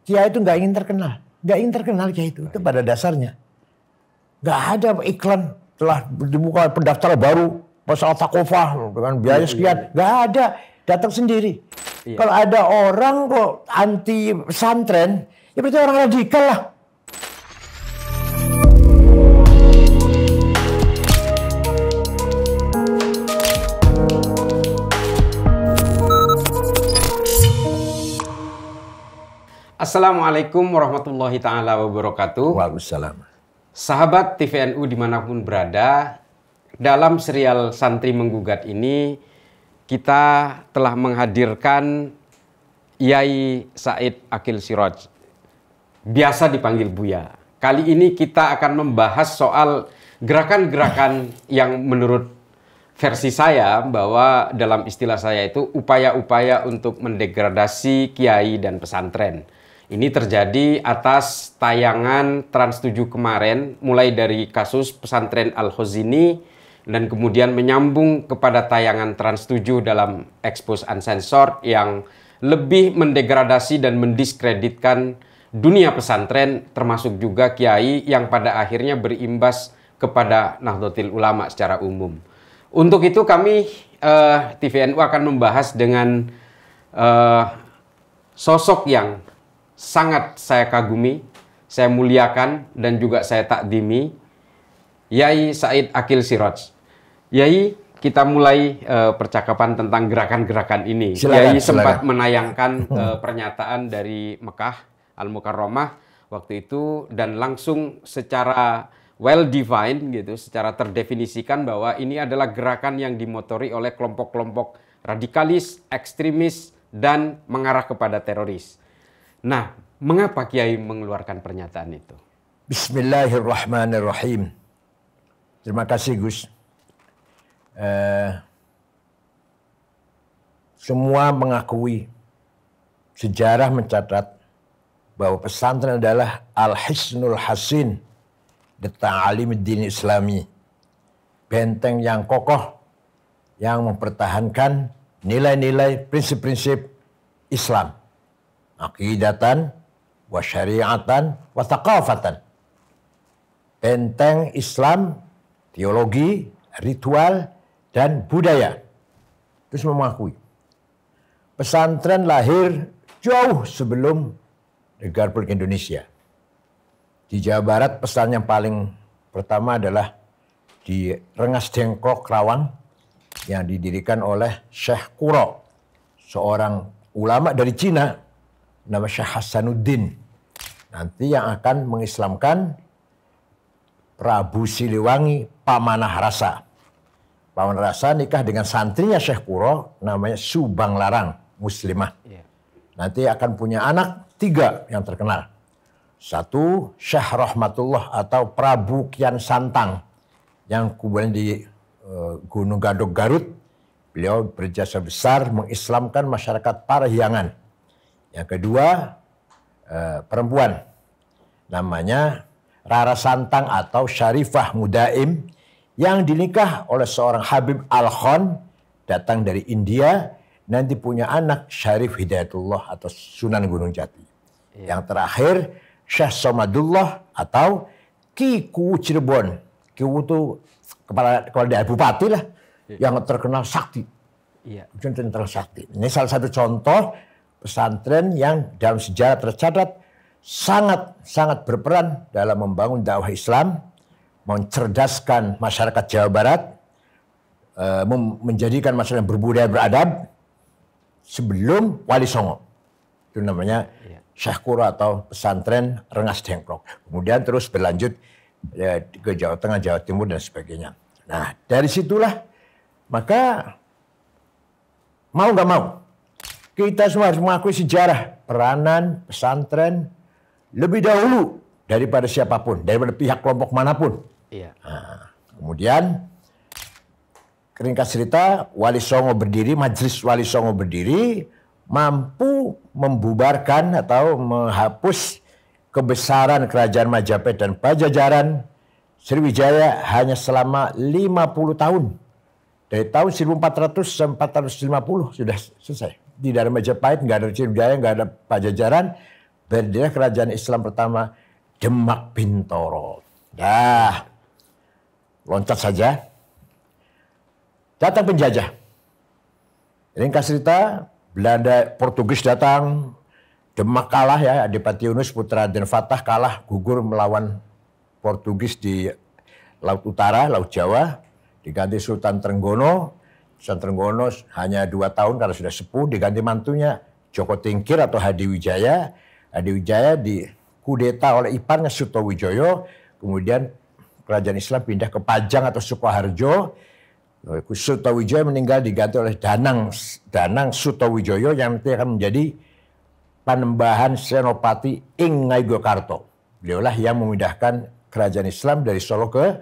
Kiai itu nggak ingin terkenal. Nggak ingin terkenal Kiai itu pada dasarnya. Nggak ada iklan telah dibuka pendaftaran baru pesawat Takofah dengan biaya sekian. Nggak ada, datang sendiri. Kalau ada orang kok anti pesantren, ya berarti orang radikal lah. Assalamualaikum warahmatullahi ta'ala wabarakatuh. Waalaikumsalam. Sahabat TVNU dimanapun berada, dalam serial Santri Menggugat ini kita telah menghadirkan Yai Said Aqil Siraj, biasa dipanggil Buya. Kali ini kita akan membahas soal gerakan-gerakan yang menurut versi saya, bahwa dalam istilah saya itu upaya-upaya untuk mendegradasi kiai dan pesantren. Ini terjadi atas tayangan Trans 7 kemarin, mulai dari kasus pesantren Al-Khazini dan kemudian menyambung kepada tayangan Trans 7 dalam Expose Uncensored yang lebih mendegradasi dan mendiskreditkan dunia pesantren, termasuk juga kiai yang pada akhirnya berimbas kepada Nahdlatul Ulama secara umum. Untuk itu kami TVNU akan membahas dengan sosok yang sangat saya kagumi, saya muliakan, dan juga saya takdimi, Yai Said Aqil Siraj. Yai, kita mulai percakapan tentang gerakan-gerakan ini. Silakan, Yai sempat silakan menayangkan pernyataan dari Mekah Al-Mukarramah waktu itu, dan langsung secara well defined gitu, secara terdefinisikan bahwa ini adalah gerakan yang dimotori oleh kelompok-kelompok radikalis, ekstremis, dan mengarah kepada teroris. Nah, mengapa Kiai mengeluarkan pernyataan itu? Bismillahirrahmanirrahim. Terima kasih Gus. Semua mengakui, sejarah mencatat bahwa pesantren adalah al-hisnul hasin di ta'alim din Islami, benteng yang kokoh yang mempertahankan nilai-nilai prinsip-prinsip Islam, aqidatan wa syariatan wa thaqafatan. Benteng Islam, teologi, ritual, dan budaya. Terus mengakui pesantren lahir jauh sebelum negara Republik Indonesia. Di Jawa Barat pesantren yang paling pertama adalah di Rengas Dengklok, Kerawang, yang didirikan oleh Syekh Quro, seorang ulama dari Cina, nama Syekh Hasanuddin. Nanti yang akan mengislamkan Prabu Siliwangi Pamanah Rasa. Pamanah Rasa nikah dengan santrinya Syekh Quro, namanya Subang Larang, muslimah. Nanti akan punya anak 3 yang terkenal. 1, Syekh Rahmatullah atau Prabu Kian Santang, yang kemudian di Gunung Gadog, Garut. Beliau berjasa besar mengislamkan masyarakat Parahyangan. Yang kedua, perempuan, namanya Rara Santang atau Syarifah Mudaim, yang dinikah oleh seorang Habib Al-Khan, datang dari India, nanti punya anak Syarif Hidayatullah atau Sunan Gunung Jati. Yang terakhir, Syekh Somadullah atau Ki Kuwu Cirebon. Kuwu itu kepala daerah bupati lah, yang terkenal sakti. Terkenal sakti. Ini salah satu contoh pesantren yang dalam sejarah tercatat sangat berperan dalam membangun dakwah Islam, mencerdaskan masyarakat Jawa Barat, menjadikan masyarakat berbudaya beradab sebelum Wali Songo. Itu namanya Syekh Quro atau pesantren Rengas Dengklok. Kemudian terus berlanjut ke Jawa Tengah, Jawa Timur, dan sebagainya. Nah, dari situlah maka mau nggak mau kita semua harus mengakui sejarah peranan pesantren lebih dahulu daripada siapapun, daripada pihak kelompok manapun. Nah, kemudian ringkas cerita, Wali Songo berdiri, Majelis Wali Songo berdiri, mampu membubarkan atau menghapus kebesaran kerajaan Majapahit dan Pajajaran Sriwijaya hanya selama 50 tahun. Dari tahun 1400 sampai 450 sudah selesai. Di daerah Majapahit nggak ada Sriwijaya, nggak ada Pajajaran, berdiri kerajaan Islam pertama Demak Bintoro. Dah, loncat saja. Datang penjajah. Ringkas cerita, Belanda, Portugis datang, Demak kalah ya, Adipati Yunus putra Raden Fatah kalah, gugur melawan Portugis di Laut Utara, Laut Jawa, diganti Sultan Trenggono. Sultan Trenggono hanya 2 tahun karena sudah sepuh, diganti mantunya Joko Tingkir atau Hadi Wijaya. Hadi Wijaya dikudeta oleh iparnya Sutowijoyo, kemudian kerajaan Islam pindah ke Pajang atau Sukoharjo. Sutowijoyo meninggal diganti oleh Danang Sutowijoyo yang nanti akan menjadi Panembahan Senopati ing Ngayogyakarta. Beliaulah yang memindahkan kerajaan Islam dari Solo ke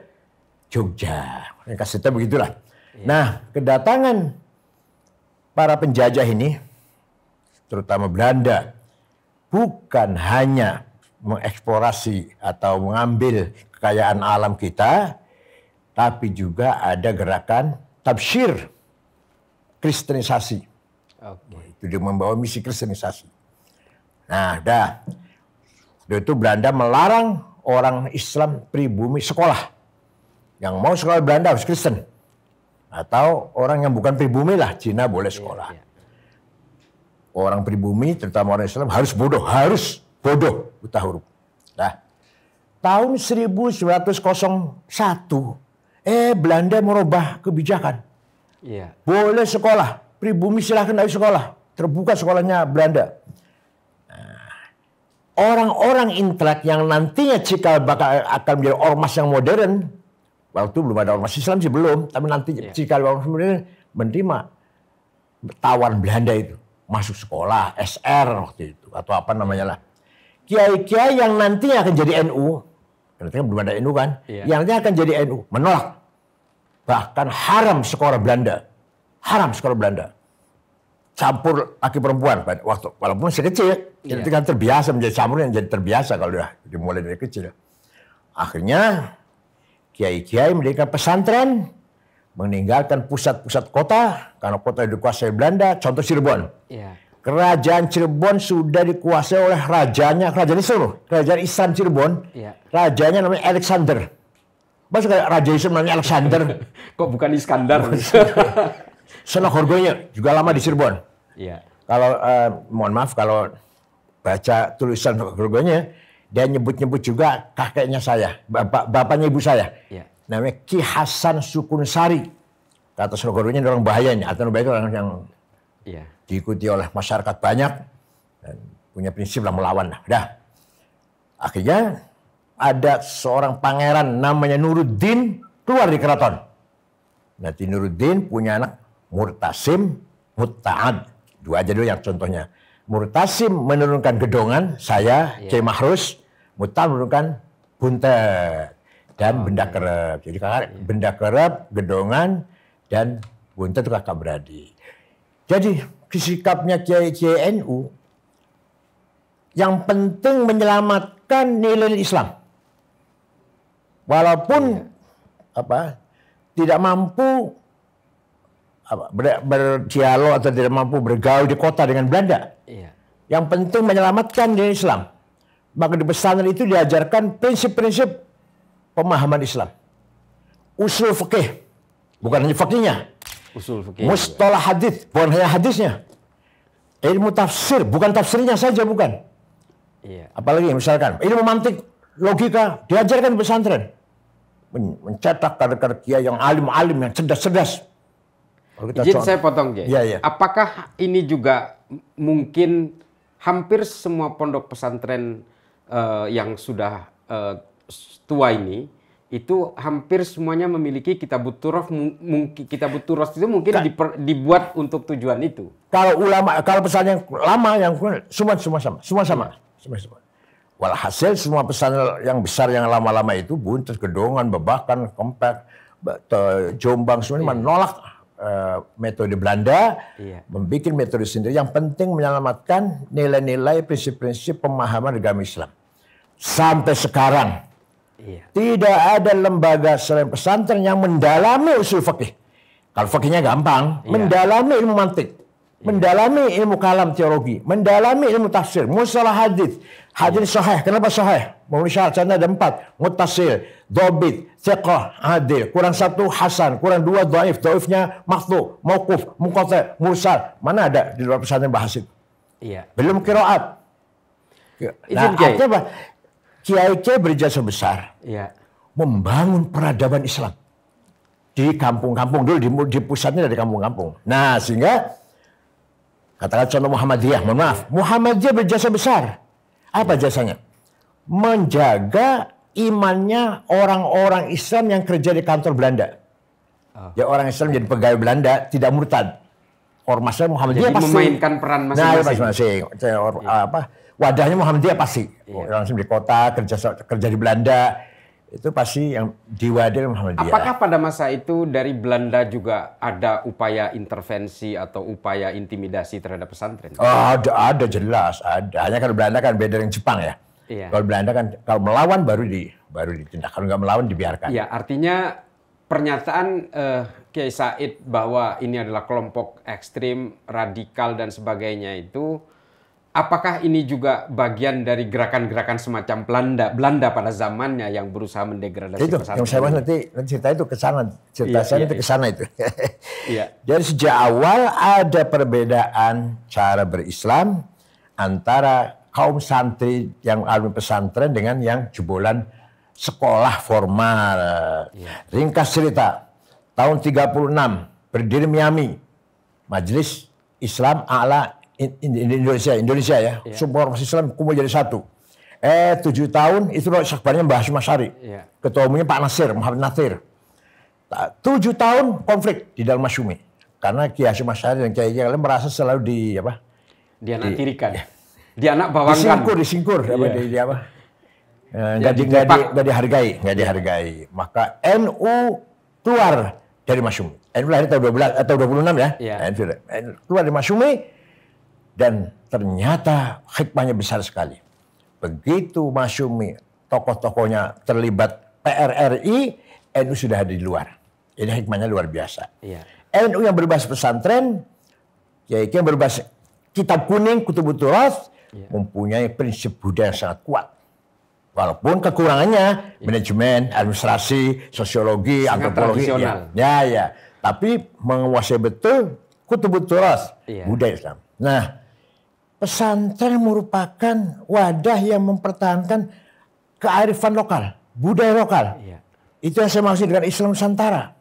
Jogja. Kasihnya begitulah. Nah, kedatangan para penjajah ini, terutama Belanda, bukan hanya mengeksplorasi atau mengambil kekayaan alam kita, tapi juga ada gerakan tabsyir, kristenisasi. Itu dia membawa misi kristenisasi. Nah, itu Belanda melarang orang Islam pribumi sekolah. Yang mau sekolah Belanda harus Kristen. Atau orang yang bukan pribumi lah, Cina boleh sekolah. Orang pribumi, terutama orang Islam, harus bodoh, buta huruf. Nah, tahun 1901, Belanda merubah kebijakan. Boleh sekolah, pribumi silahkan dari sekolah. Terbuka sekolahnya Belanda. Orang-orang intelek yang nantinya cikal bakal akan menjadi ormas yang modern, waktu belum ada ormas Islam sih belum, tapi nanti cikal ormas modern menerima tawaran Belanda itu masuk sekolah SR waktu itu atau apa namanya lah. Kiai-kiai yang nantinya akan jadi NU, nanti kan belum ada NU kan, yang nantinya akan jadi NU menolak, bahkan haram sekolah Belanda, campur laki perempuan waktu walaupun masih kecil, itu kan terbiasa menjadi campur yang jadi terbiasa kalau udah dimulai dari kecil. Akhirnya kiai-kiai mendirikan pesantren, meninggalkan pusat-pusat kota karena kota dikuasai Belanda. Contoh Cirebon, kerajaan Cirebon sudah dikuasai oleh kerajaan Islam Cirebon, rajanya namanya Alexander. Masa raja Islam namanya Alexander? Kok bukan Iskandar? Senogorgonya juga lama di Cirebon. Kalau mohon maaf kalau baca tulisan Senogorgonya, dia nyebut-nyebut juga kakeknya saya, bapaknya ibu saya. Namanya Ki Hasan Sukunsari. Kata Senogorgonya orang bahayanya, atau bahaya itu orang yang diikuti oleh masyarakat banyak dan punya prinsip lah melawan. Akhirnya ada seorang pangeran namanya Nuruddin keluar di keraton. Nanti Nuruddin punya anak Murtasim, Mutta'ad. 2 aja dulu yang contohnya. Murtasim menurunkan Gedongan, saya, Kiai Mahrus. Mutta'ad menurunkan Buntet dan Benda Kerep. Jadi Benda Kerep, Gedongan, dan Buntet itu kakak beradik. Jadi sikapnya Kiai-Kiai NU yang penting menyelamatkan nilai Islam. Walaupun tidak mampu berdialog atau tidak mampu bergaul di kota dengan Belanda. Yang penting menyelamatkan nilai Islam. Maka di pesantren itu diajarkan prinsip-prinsip pemahaman Islam. Usul fikih, bukan hanya fikihnya. Usul fikih. Mustalah hadis, bukan hanya hadisnya. Ilmu tafsir, bukan tafsirnya saja, bukan. Apalagi misalkan ilmu mantik, logika diajarkan di pesantren. Mencetak kader-kader kiai yang alim-alim, yang cerdas-cerdas. Izin saya potong, Kiai. Apakah ini juga mungkin hampir semua pondok pesantren yang sudah tua ini, itu hampir semuanya memiliki Kitabut Turoth. Kitabut Turoth itu mungkin dibuat untuk tujuan itu. Kalau pesantren yang lama, yang semua sama. Walhasil semua pesantren yang besar yang lama-lama itu, Buntet, Gedongan, Babakan, Kempek, Jombang, semuanya menolak metode Belanda, membuat metode sendiri. Yang penting menyelamatkan nilai-nilai, prinsip-prinsip pemahaman agama Islam. Sampai sekarang tidak ada lembaga selain pesantren yang mendalami usul fikih. Kalau fikihnya gampang, mendalami ilmu mantik. mendalami ilmu kalam teologi, mendalami ilmu tafsir, mustalah hadis, hadis sahih. Kenapa sahih? Memenuhi syarat-syaratnya ada 4. Muttasil, dhabit, thiqah, adil. Kurang 1 hasan, kurang 2 dhaif. Dhaifnya maqtu, mauquf, munqati', mursal. Mana ada di luar pesantren bahas itu? Iya. Belum qiraat. Nah, artinya apa? Kiai-kiai berjasa besar. Iya. Membangun peradaban Islam di kampung-kampung dulu, di pusatnya dari kampung-kampung. Nah, sehingga katakan contoh Muhammadiyah, mohon maaf, Muhammadiyah berjasa besar. Apa jasanya? Menjaga imannya orang-orang Islam yang kerja di kantor Belanda. Ya, orang Islam jadi pegawai Belanda tidak murtad. Ormasnya Muhammadiyah jadi pasti memainkan peran masing-masing. Nah, masing-masing. Wadahnya Muhammadiyah pasti. Orang Islam di kota kerja di Belanda itu pasti yang diwadahi Muhammadiyah. Apakah pada masa itu dari Belanda juga ada upaya intervensi atau upaya intimidasi terhadap pesantren? Oh, ada jelas, ada. Hanya kalau Belanda kan beda dengan Jepang ya. Iya. Kalau Belanda kan kalau melawan baru ditindak. Kalau nggak melawan dibiarkan. Iya, artinya pernyataan Kiai Said bahwa ini adalah kelompok ekstrim, radikal dan sebagainya itu, apakah ini juga bagian dari gerakan-gerakan semacam Belanda pada zamannya yang berusaha mendegradasi itu, pesantren? yang saya bahas nanti cerita itu ke sana. Cerita saya itu ke sana itu. Iya. Jadi sejak awal ada perbedaan cara berislam antara kaum santri yang alumni pesantren dengan yang jebolan sekolah formal. Ringkas cerita, tahun 36 berdiri Miami, Majelis Islam A'la Indonesia ya. Semua ormas Islam kumpul jadi satu. 7 tahun itu sekbarnya Mbah Hasyim Asy'ari. Ketua umumnya Pak Nasir, Muhammad Nasir. 7 tahun konflik di dalam Masyumi. Karena Kiai Hasyim Asy'ari dan Kiai lain merasa selalu dianaktirikan. Dianak bawangkan. Disingkur. Nggak dihargai. Maka NU keluar dari Masyumi. NU lahir tahun 26 ya. NU keluar dari Masyumi. Dan ternyata hikmahnya besar sekali. Begitu Masyumi, tokoh-tokohnya terlibat PRRI, NU sudah ada di luar. Ini hikmahnya luar biasa. NU yang berbasis pesantren, yang berbasis kitab kuning, Kutubut Turas, mempunyai prinsip budaya yang sangat kuat. Walaupun kekurangannya, manajemen, administrasi, sosiologi, sangat antropologi. Ya. Tapi menguasai betul Kutubut Turas, budaya Islam. Nah, pesantren merupakan wadah yang mempertahankan kearifan lokal, budaya lokal. Itu yang saya maksud dengan Islam Nusantara.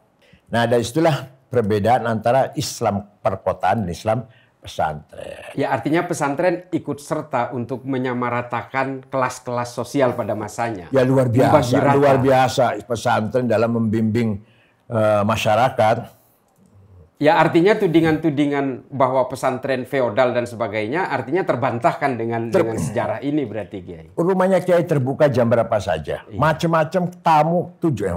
Nah, dari situlah perbedaan antara Islam perkotaan dan Islam pesantren. Ya, artinya pesantren ikut serta untuk menyamaratakan kelas-kelas sosial pada masanya. Ya, luar biasa pesantren dalam membimbing masyarakat. Ya, artinya tudingan-tudingan bahwa pesantren feodal dan sebagainya artinya terbantahkan dengan sejarah ini berarti, Kiai. Rumahnya Kiai terbuka jam berapa saja. Macam-macam tamu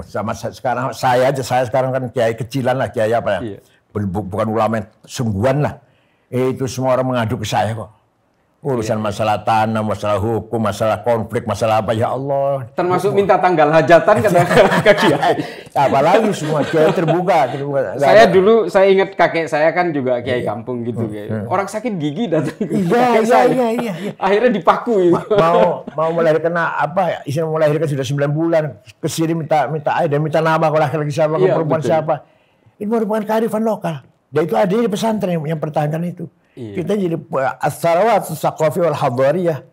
sama sekarang saya sekarang kan Kiai kecilan lah, Kiai apa ya. Bukan ulama sungguhan lah. Itu semua orang mengadu ke saya kok. Urusan masalah tanah, masalah hukum, masalah konflik, masalah apa, ya Allah. Termasuk minta tanggal hajatan ke Kiai. Apalagi semua Kiai terbuka. Saya ingat kakek saya kan juga Kiai kampung gitu. Orang sakit gigi datang ke kakek saya. Iya. Akhirnya dipaku. Mau melahirkan apa? Istri mau melahirkan sudah 9 bulan. Kesini minta air dan minta nama kalau laki-laki siapa, kalau perempuan siapa. Ini merupakan kearifan lokal. Dan itu ada di pesantren yang pertahankan itu. Kita jadi as-sarawat as-saqafi wal hadariyah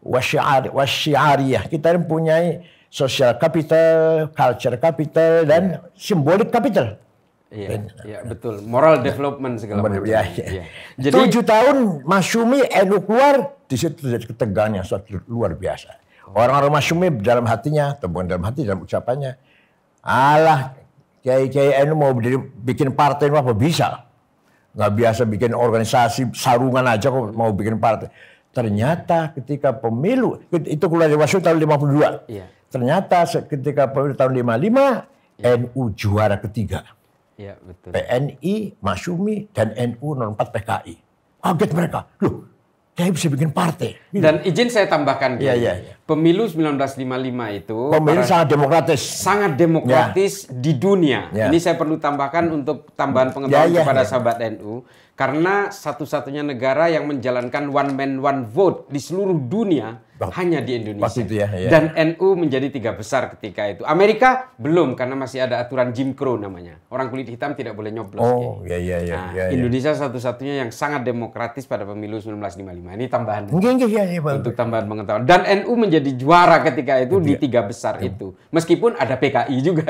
wasyiariyah. Kita mempunyai social capital, culture capital, dan symbolic capital. Iya, betul. Moral development segala macam. Jadi 7 tahun Masyumi NU keluar, di situ terjadi ketegangan yang luar biasa. Orang-orang Masyumi dalam hatinya, atau bukan dalam hati, dalam ucapannya, alah, Kiai NU mau bikin partai apa bisa? Nggak biasa bikin organisasi sarungan aja kok mau bikin partai. Ternyata ketika pemilu itu keluar dari Waslu tahun 52. Ternyata ketika pemilu tahun 55 NU juara ketiga. Betul. PNI, Masyumi dan NU 04 PKI. Kaget mereka. Loh, Kiai bisa bikin partai. Gitu. Dan izin saya tambahkan, Kiai. Iya. Pemilu 1955 itu pemilu sangat demokratis. Sangat demokratis di dunia. Ini saya perlu tambahkan untuk tambahan pengetahuan kepada sahabat NU. Karena satu-satunya negara yang menjalankan one man one vote di seluruh dunia hanya di Indonesia. Itu Dan NU menjadi 3 besar ketika itu. Amerika belum, karena masih ada aturan Jim Crow namanya. Orang kulit hitam tidak boleh nyoblos. Indonesia satu-satunya yang sangat demokratis pada pemilu 1955. Ini tambahan. Untuk tambahan pengetahuan. Dan NU menjadi juara ketika itu di 3 besar itu. Meskipun ada PKI juga.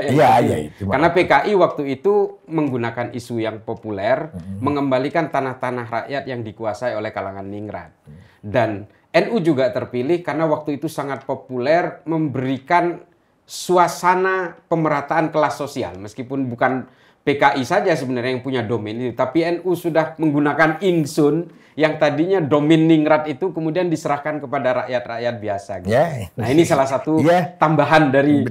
Karena PKI waktu itu menggunakan isu yang populer, mengembalikan tanah-tanah rakyat yang dikuasai oleh kalangan ningrat. Dan NU juga terpilih karena waktu itu sangat populer memberikan suasana pemerataan kelas sosial. Meskipun bukan PKI saja sebenarnya yang punya domain itu, tapi NU sudah menggunakan Insun yang tadinya domain ningrat itu kemudian diserahkan kepada rakyat-rakyat biasa. Gitu. Nah ini salah satu tambahan dari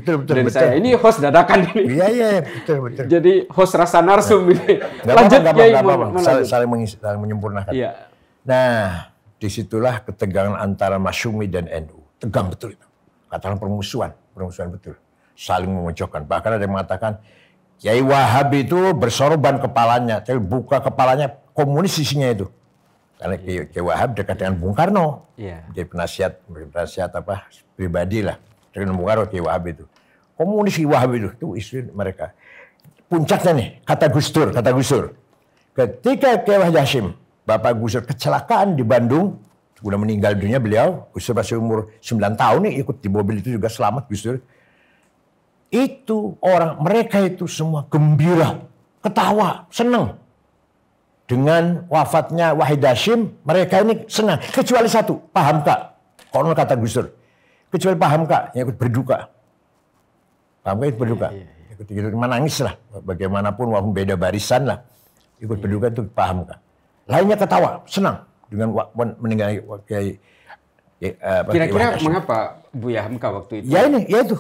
saya. Ini host dadakan ini. Betul. Jadi host rasa narsum ini. Lanjut Kiai, saling menyempurnakan. Nah, disitulah ketegangan antara Masyumi dan NU. Tegang betul itu. Katakan permusuhan betul. Saling memojokkan. Bahkan ada yang mengatakan Kiai Wahab itu bersorban kepalanya, tapi buka kepalanya komunis isinya itu. Karena Kiai Wahab dekat dengan Bung Karno. Jadi penasihat pribadi lah dengan Bung Karno. Kiai Wahab itu komunis. Kiai Wahab itu isu mereka. Puncaknya nih kata Gus Dur. Ketika Kiai Wahid Hasyim, Bapak Gus Dur kecelakaan di Bandung, sudah meninggal dunia beliau. Gus Dur masih umur 9 tahun nih, ikut di mobil itu juga selamat Gus Dur. Itu mereka itu semua gembira, ketawa, senang. Dengan wafatnya Wahid Hasyim, mereka ini senang. Kecuali satu, Pak Hamka. Konon kata Gus Dur. Kecuali Pak Hamka yang ikut berduka. Pak Hamka ikut berduka. Ikut menangis lah. Bagaimanapun walaupun beda barisan lah. Ikut berduka itu Pak Hamka. Lainnya ketawa, senang. Dengan meninggalnya Kiai. Kira-kira mengapa Buya Hamka waktu itu? Itu.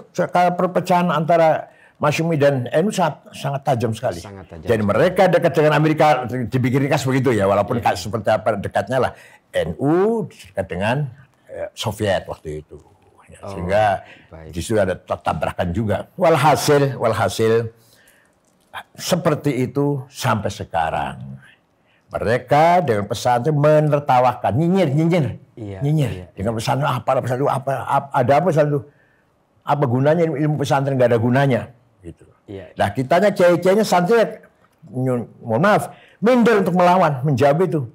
Perpecahan antara Masyumi dan NU sangat tajam sekali. Jadi mereka dekat dengan Amerika, dibikin ringkas begitu ya. Walaupun seperti apa dekatnya lah. NU dekat dengan Soviet waktu itu. Sehingga justru ada tabrakan juga. Walhasil seperti itu sampai sekarang. Mereka dengan pesantren menertawakan, nyinyir. Dengan pesantren apa pesantren itu? Apa gunanya ilmu pesantren, nggak ada gunanya, gitu. Nah kitanya kiai-kiainya santri, mohon maaf, minder untuk melawan, menjawab itu.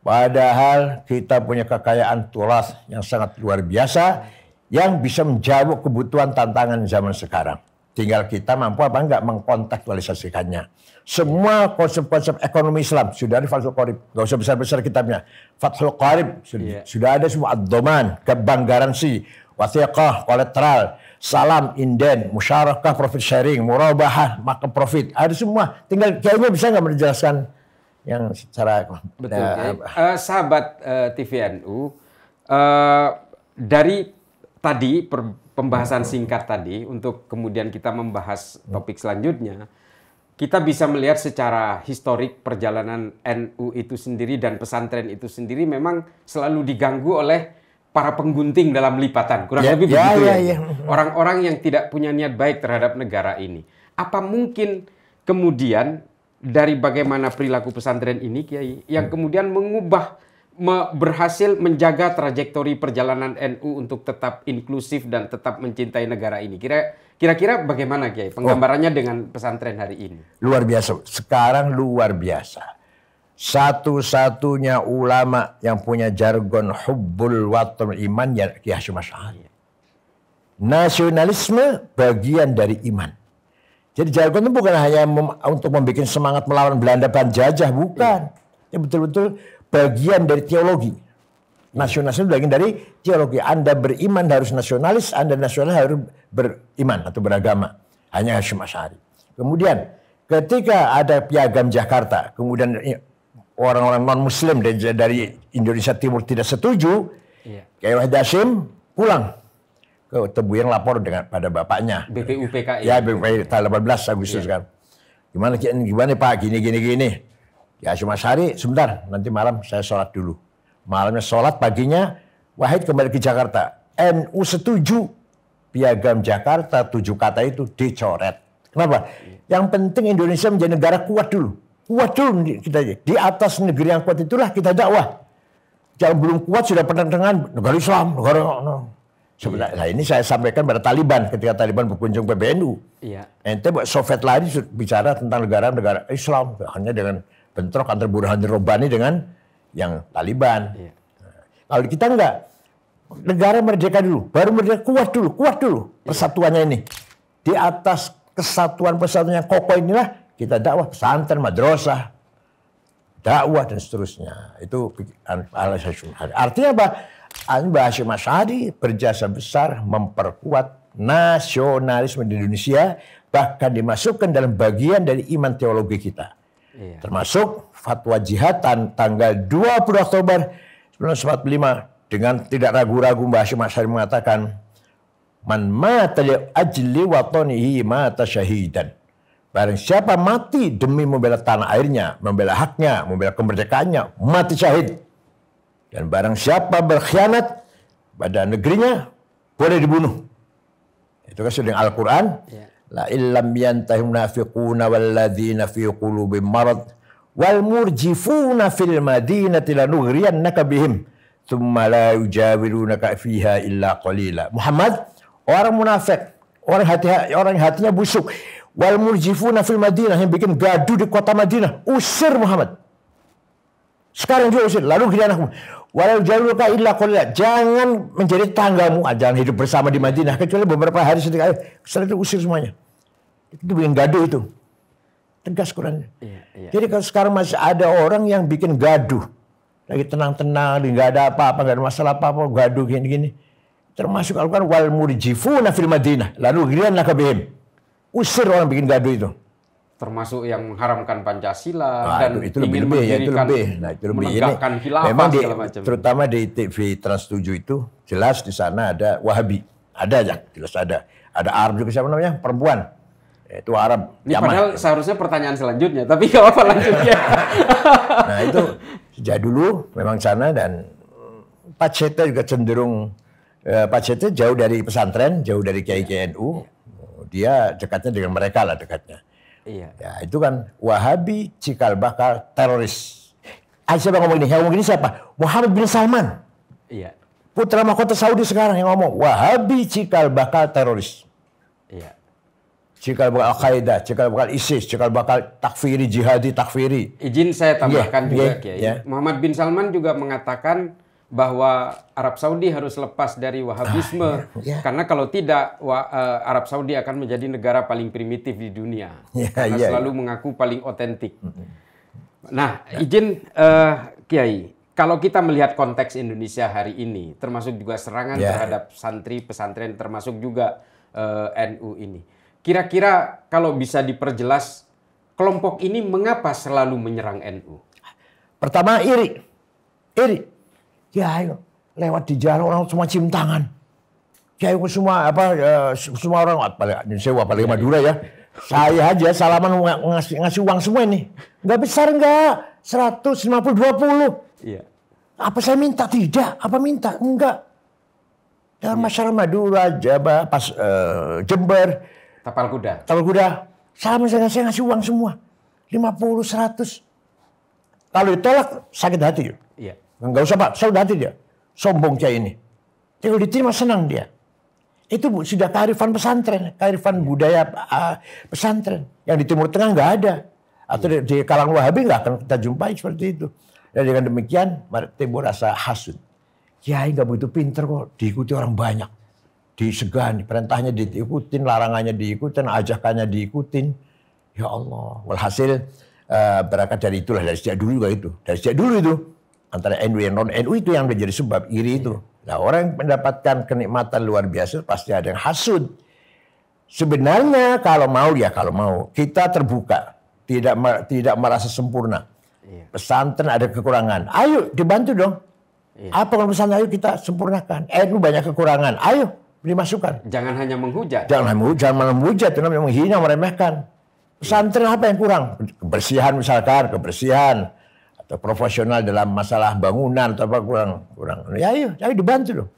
Padahal kita punya kekayaan turas yang sangat luar biasa, yang bisa menjawab kebutuhan tantangan zaman sekarang. Tinggal kita mampu apa enggak mengkontekstualisasikannya. Semua konsep-konsep ekonomi Islam sudah ada Fathul Qorib. Nggak usah besar-besar kitabnya. Fathul Qorib sudah ada semua. Ad-Doman, bank garansi, wathiqah, kolateral, salam, inden, musyarakah, profit sharing, murabahah, maka profit. Ada semua. Tinggal kayaknya bisa nggak menjelaskan yang secara... Betul. Sahabat TVNU, dari tadi pembahasan singkat tadi, untuk kemudian kita membahas topik selanjutnya, kita bisa melihat secara historik perjalanan NU itu sendiri dan pesantren itu sendiri memang selalu diganggu oleh para penggunting dalam lipatan. Kurang lebih begitu ya. Orang-orang yang tidak punya niat baik terhadap negara ini. Apa mungkin kemudian dari bagaimana perilaku pesantren ini, Kiai, yang kemudian berhasil menjaga trajektori perjalanan NU untuk tetap inklusif dan tetap mencintai negara ini? Kira-kira bagaimana, Kiai, penggambarannya dengan pesantren hari ini? Luar biasa. Sekarang luar biasa. Satu-satunya ulama yang punya jargon hubbul watan iman ya Kiai Hasyim Asy'ari. Nasionalisme bagian dari iman. Jadi jargon itu bukan hanya untuk membuat semangat melawan Belanda penjajah, bukan. Ya betul-betul bagian dari teologi. Nasionalisme bagian dari teologi. Anda beriman harus nasionalis, Anda nasionalis harus beriman atau beragama. Hanya Hasyim Asy'ari. Kemudian ketika ada Piagam Jakarta, kemudian orang-orang non-Muslim dari Indonesia Timur tidak setuju, Kiai Wahid Hasyim pulang ke Tebuyang lapor pada bapaknya. BPUPKI. Ya, BPUPKI tanggal 18 Agustus kan. Gimana Pak, gini. Ya Hasyim Asy'ari, sebentar, nanti malam saya sholat dulu. Malamnya sholat, paginya Wahid kembali ke Jakarta. NU setuju piagam Jakarta 7 kata itu dicoret. Kenapa? Yang penting Indonesia menjadi negara kuat dulu. Kuat dulu kita. Di atas negeri yang kuat itulah kita dakwah. Jangan belum kuat sudah pertentangan negara Islam, negara. Sebenarnya, nah ini saya sampaikan pada Taliban ketika Taliban berkunjung PBNU. Iya. Ente Soviet lagi bicara tentang negara-negara Islam, hanya dengan bentrok antara Burhanuddin Rabbani dengan yang Taliban. Iya. Kalau kita enggak, negara merdeka dulu, baru merdeka kuat dulu persatuannya ini. Di atas kesatuan yang kokoh inilah kita dakwah pesantren, madrasah, dakwah dan seterusnya. Itu artinya apa? Mbah Hasyim Asy'ari berjasa besar memperkuat nasionalisme di Indonesia, bahkan dimasukkan dalam bagian dari iman teologi kita. Iya. Termasuk fatwa jihad tanggal 20 Oktober 1945 dengan tidak ragu-ragu Mbah Hasyim Asy'ari mengatakan, "Man mata li ajli watanihi mata syahidan." Barang siapa mati demi membela tanah airnya, membela haknya, membela kemerdekaannya, mati syahid. Dan barang siapa berkhianat pada negerinya, boleh dibunuh. Itu kan sudah Al-Quran. Yeah. La illam yantahi munafiquna walladzina fi qulubihim marad wal murjifuna fil madinati lanughriyannaka bihim thumma la yujawirunaka fiha illa qalila. Muhammad, orang munafik, orang yang hatinya busuk, wal murjifuna fil madinah, yang bikin gaduh di kota Madinah, usir Muhammad. Sekarang juga usir. Lalu anakmu, walau jaluka illa qalila, jangan menjadi tanggamu, jangan hidup bersama di Madinah kecuali beberapa hari setelah itu usir semuanya. Itu bikin gaduh itu. Tegas Qurannya. Iya. Jadi kalau sekarang masih ada orang yang bikin gaduh, lagi tenang-tenang, nggak ada apa-apa, nggak ada masalah apa-apa, gaduh gini-gini. Termasuk Al-Quran, wal murjifuna fil Madinah, lalu ghirannaka bihim. Usir orang bikin gaduh itu. Termasuk yang mengharamkan Pancasila dan itu lebih, menegakkan khilafah segala macam. Terutama di TV Trans 7 itu jelas di sana ada Wahabi, ada aja, jelas ada. Ada Arab juga, siapa namanya, perempuan, itu Arab. Ini padahal seharusnya pertanyaan selanjutnya, tapi kalau apa lanjutnya? Nah itu sejak dulu memang sana, dan Pak Cete juga cenderung, Pak Cete jauh dari pesantren, jauh dari Kiai NU, dia dekatnya dengan mereka lah dekatnya. Iya. Ya, itu kan Wahabi cikal bakal teroris. Siapa ngomong ini? Yang ngomong ini siapa? Muhammad bin Salman. Iya. Putra mahkota Saudi sekarang yang ngomong Wahabi cikal bakal teroris. Iya. Cikal bakal Al-Qaeda, cikal bakal ISIS, cikal bakal takfiri, jihadi, takfiri. Izin saya tambahkan juga, Kiai. Muhammad bin Salman juga mengatakan bahwa Arab Saudi harus lepas dari Wahabisme, karena kalau tidak Arab Saudi akan menjadi negara paling primitif di dunia, karena selalu mengaku paling otentik. Nah, izin Kiai, kalau kita melihat konteks Indonesia hari ini, termasuk juga serangan terhadap santri pesantren, termasuk juga NU ini, kira-kira kalau bisa diperjelas, kelompok ini mengapa selalu menyerang NU? Pertama iri. Kiai lewat di jalan orang semua cium tangan. Kiai semua semua orang apalagi Madura ya. Saya aja salaman ngasih uang semua ini. Enggak besar enggak, 150 20. Iya. Apa saya minta? Tidak. Apa minta? Enggak. Dalam masyarakat Madura, Jawa, Jember, Tapal Kuda. Salaman saya ngasih uang semua. 50 100. Kalau ditolak sakit hati. Iya. Enggak usah Pak, saya udah hati dia. Sombong Kiai ini. Kalau diterima senang dia. Itu sudah kearifan pesantren, kearifan budaya pesantren. Yang di Timur Tengah nggak ada. Atau di kalangan Wahabi nggak akan kita jumpai seperti itu. Dan dengan demikian, timbul rasa hasud. Kiai nggak begitu pinter kok, diikuti orang banyak. Disegani, perintahnya diikutin, larangannya diikutin, ajakannya diikutin. Ya Allah, walhasil berangkat dari itulah, dari sejak dulu juga itu. Dari sejak dulu itu. Antara NU dan non-NU itu yang menjadi sebab iri itu. Nah, orang yang mendapatkan kenikmatan luar biasa pasti ada yang hasud. Sebenarnya kalau mau kita terbuka, tidak merasa sempurna. Pesantren ada kekurangan, ayo dibantu dong. Apa kalau pesantren, ayo kita sempurnakan. NU banyak kekurangan, ayo dimasukkan. Jangan hanya menghujat. Jangan menghujat, itu namanya menghina, meremehkan. Pesantren apa yang kurang? Kebersihan misalkan, atau profesional dalam masalah bangunan atau apa kurang. Ya ayo dibantu loh.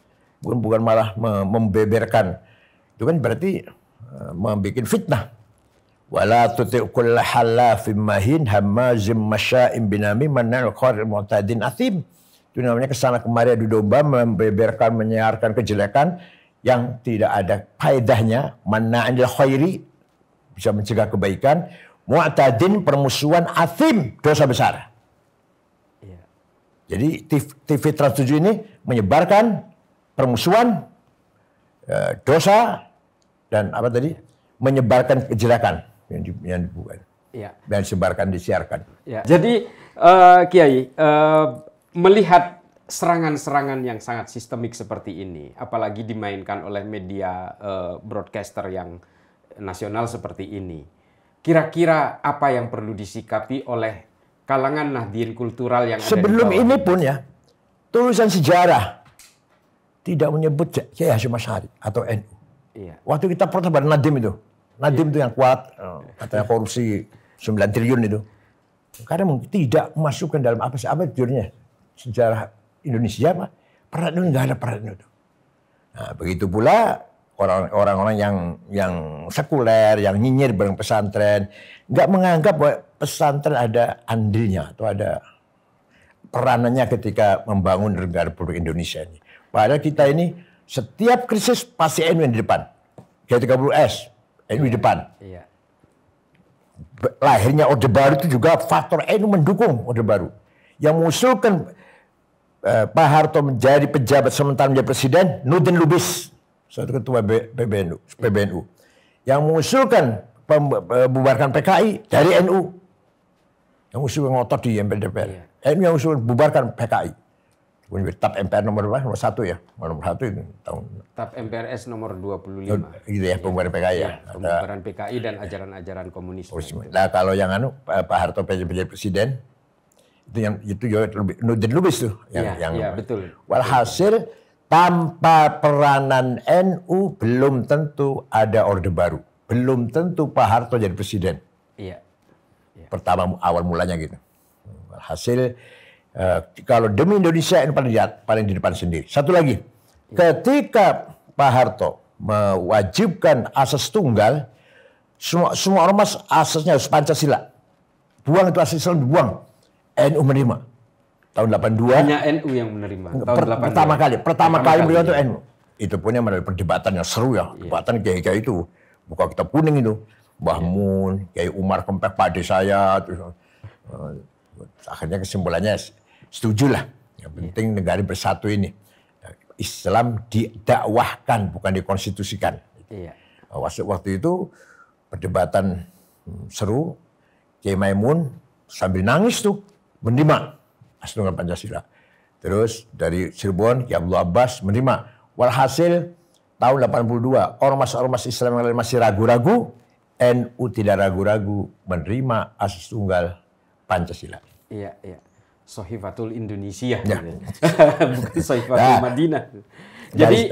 Bukan malah membeberkan. Itu kan berarti membuat fitnah. Wala tuti' kulla halafim mahin hammazim masya'im binami manna'il kharil mu'tadin athim. Itu namanya kesana kemari adu domba, membeberkan, menyiarkan kejelekan yang tidak ada faedahnya. Manna'il khairi, bisa mencegah kebaikan. Mu'tadin, permusuhan, athim, dosa besar. Ya. Jadi TV Trans 7 ini menyebarkan permusuhan, dosa, dan apa tadi? Menyebarkan kejelekan yang dibuat. Ya. Dan disebarkan, disiarkan. Ya. Jadi Kiai, melihat serangan-serangan yang sangat sistemik seperti ini, apalagi dimainkan oleh media broadcaster yang nasional seperti ini, kira-kira apa yang perlu disikapi oleh kalangan Nahdien kultural yang ada sebelum di bawah ini pun ya, tulisan sejarah tidak menyebut Kiai Hasyim Asy'ari atau NU. Iya. Waktu kita protes pada Nadiem itu yang kuat, katanya korupsi 9 triliun itu. Karena tidak masukkan dalam apa judulnya sejarah Indonesia apa? Peran NU nggak ada peran NU. Nah, begitu pula orang-orang yang sekuler, yang nyinyir bareng pesantren, nggak menganggap bahwa pesantren ada andilnya atau ada peranannya ketika membangun negara Republik Indonesia ini. Padahal kita ini setiap krisis pasti NU yang di depan. G30S, NU di depan. Iya. Lahirnya Orde Baru itu juga faktor NU mendukung Orde Baru. Yang mengusulkan Pak Harto menjadi pejabat sementara menjadi presiden, Nurdin Lubis, suatu ketua PBNU. Yang mengusulkan membubarkan PKI dari NU. Yang usulkan ngotot di MPR. Iya. NU yang usulkan bubarkan PKI. TAP MPR nomor 1 ya. Nomor 1 itu tahun. TAP MPRS nomor 25. Gitu ya, pembubaran PKI ya. Pembubaran PKI dan ajaran-ajaran komunisme. Nah, kalau yang Pak Harto menjadi presiden, itu juga Nurdin Lubis tuh yang betul. Walhasil tanpa peranan NU belum tentu ada Orde Baru. Belum tentu Pak Harto jadi presiden. Iya. Pertama awal mulanya gitu. Walhasil kalau demi Indonesia ini paling di depan sendiri. Satu lagi, ketika Pak Harto mewajibkan asas tunggal, semua ormas asasnya harus Pancasila. Buang itu asas Islam, dibuang. NU menerima. Tahun 82. Hanya NU yang menerima. Pertama kali beliau itu NU. Itu pun yang melalui perdebatan yang seru ya. Perdebatan kiai-kiai itu. Buka kitab kuning itu. Mbah Mun, Kiai Umar Kempek, Pade saya. Terus, akhirnya kesimpulannya setuju lah. Yang penting negara bersatu ini. Islam didakwahkan, bukan dikonstitusikan. Iya. Waktu itu perdebatan seru. Kiai Maimun sambil nangis tuh menerima asas tunggal Pancasila. Terus dari Cirebon Kiai Abdul Abbas menerima. Walhasil tahun 82 ormas-ormas Islam yang masih ragu-ragu, NU tidak ragu-ragu menerima asas tunggal Pancasila. Iya. Sohifatul Indonesia, bukan Sohifatul Madinah. Jadi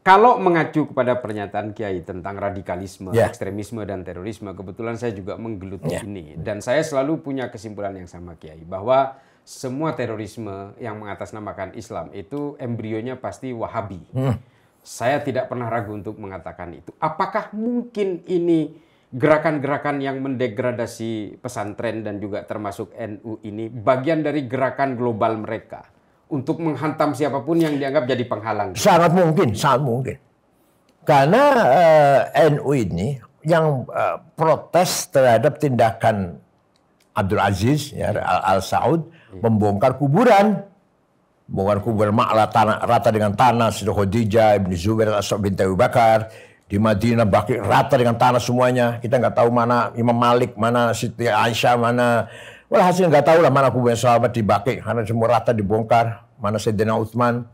kalau mengacu kepada pernyataan Kiai tentang radikalisme, ekstremisme dan terorisme, kebetulan saya juga menggeluti ini, dan saya selalu punya kesimpulan yang sama Kiai, bahwa semua terorisme yang mengatasnamakan Islam itu embrionya pasti Wahabi. Saya tidak pernah ragu untuk mengatakan itu. Apakah mungkin ini gerakan-gerakan yang mendegradasi pesantren dan juga termasuk NU ini bagian dari gerakan global mereka untuk menghantam siapapun yang dianggap jadi penghalang? Sangat mungkin. Karena NU ini yang protes terhadap tindakan Abdul Aziz Al Saud membongkar kuburan. Membongkar kuburan rata dengan tanah, Siti Khadijah, Ibnu Zubair, As'ad bin Abu Bakar. Di Madinah Baqi rata dengan tanah semuanya. Kita nggak tahu mana Imam Malik, mana Siti Aisyah, mana. Walhasil nggak tahu lah mana kuburan sahabat di Baqi. Karena semua rata dibongkar. Mana Sayyidina Utsman.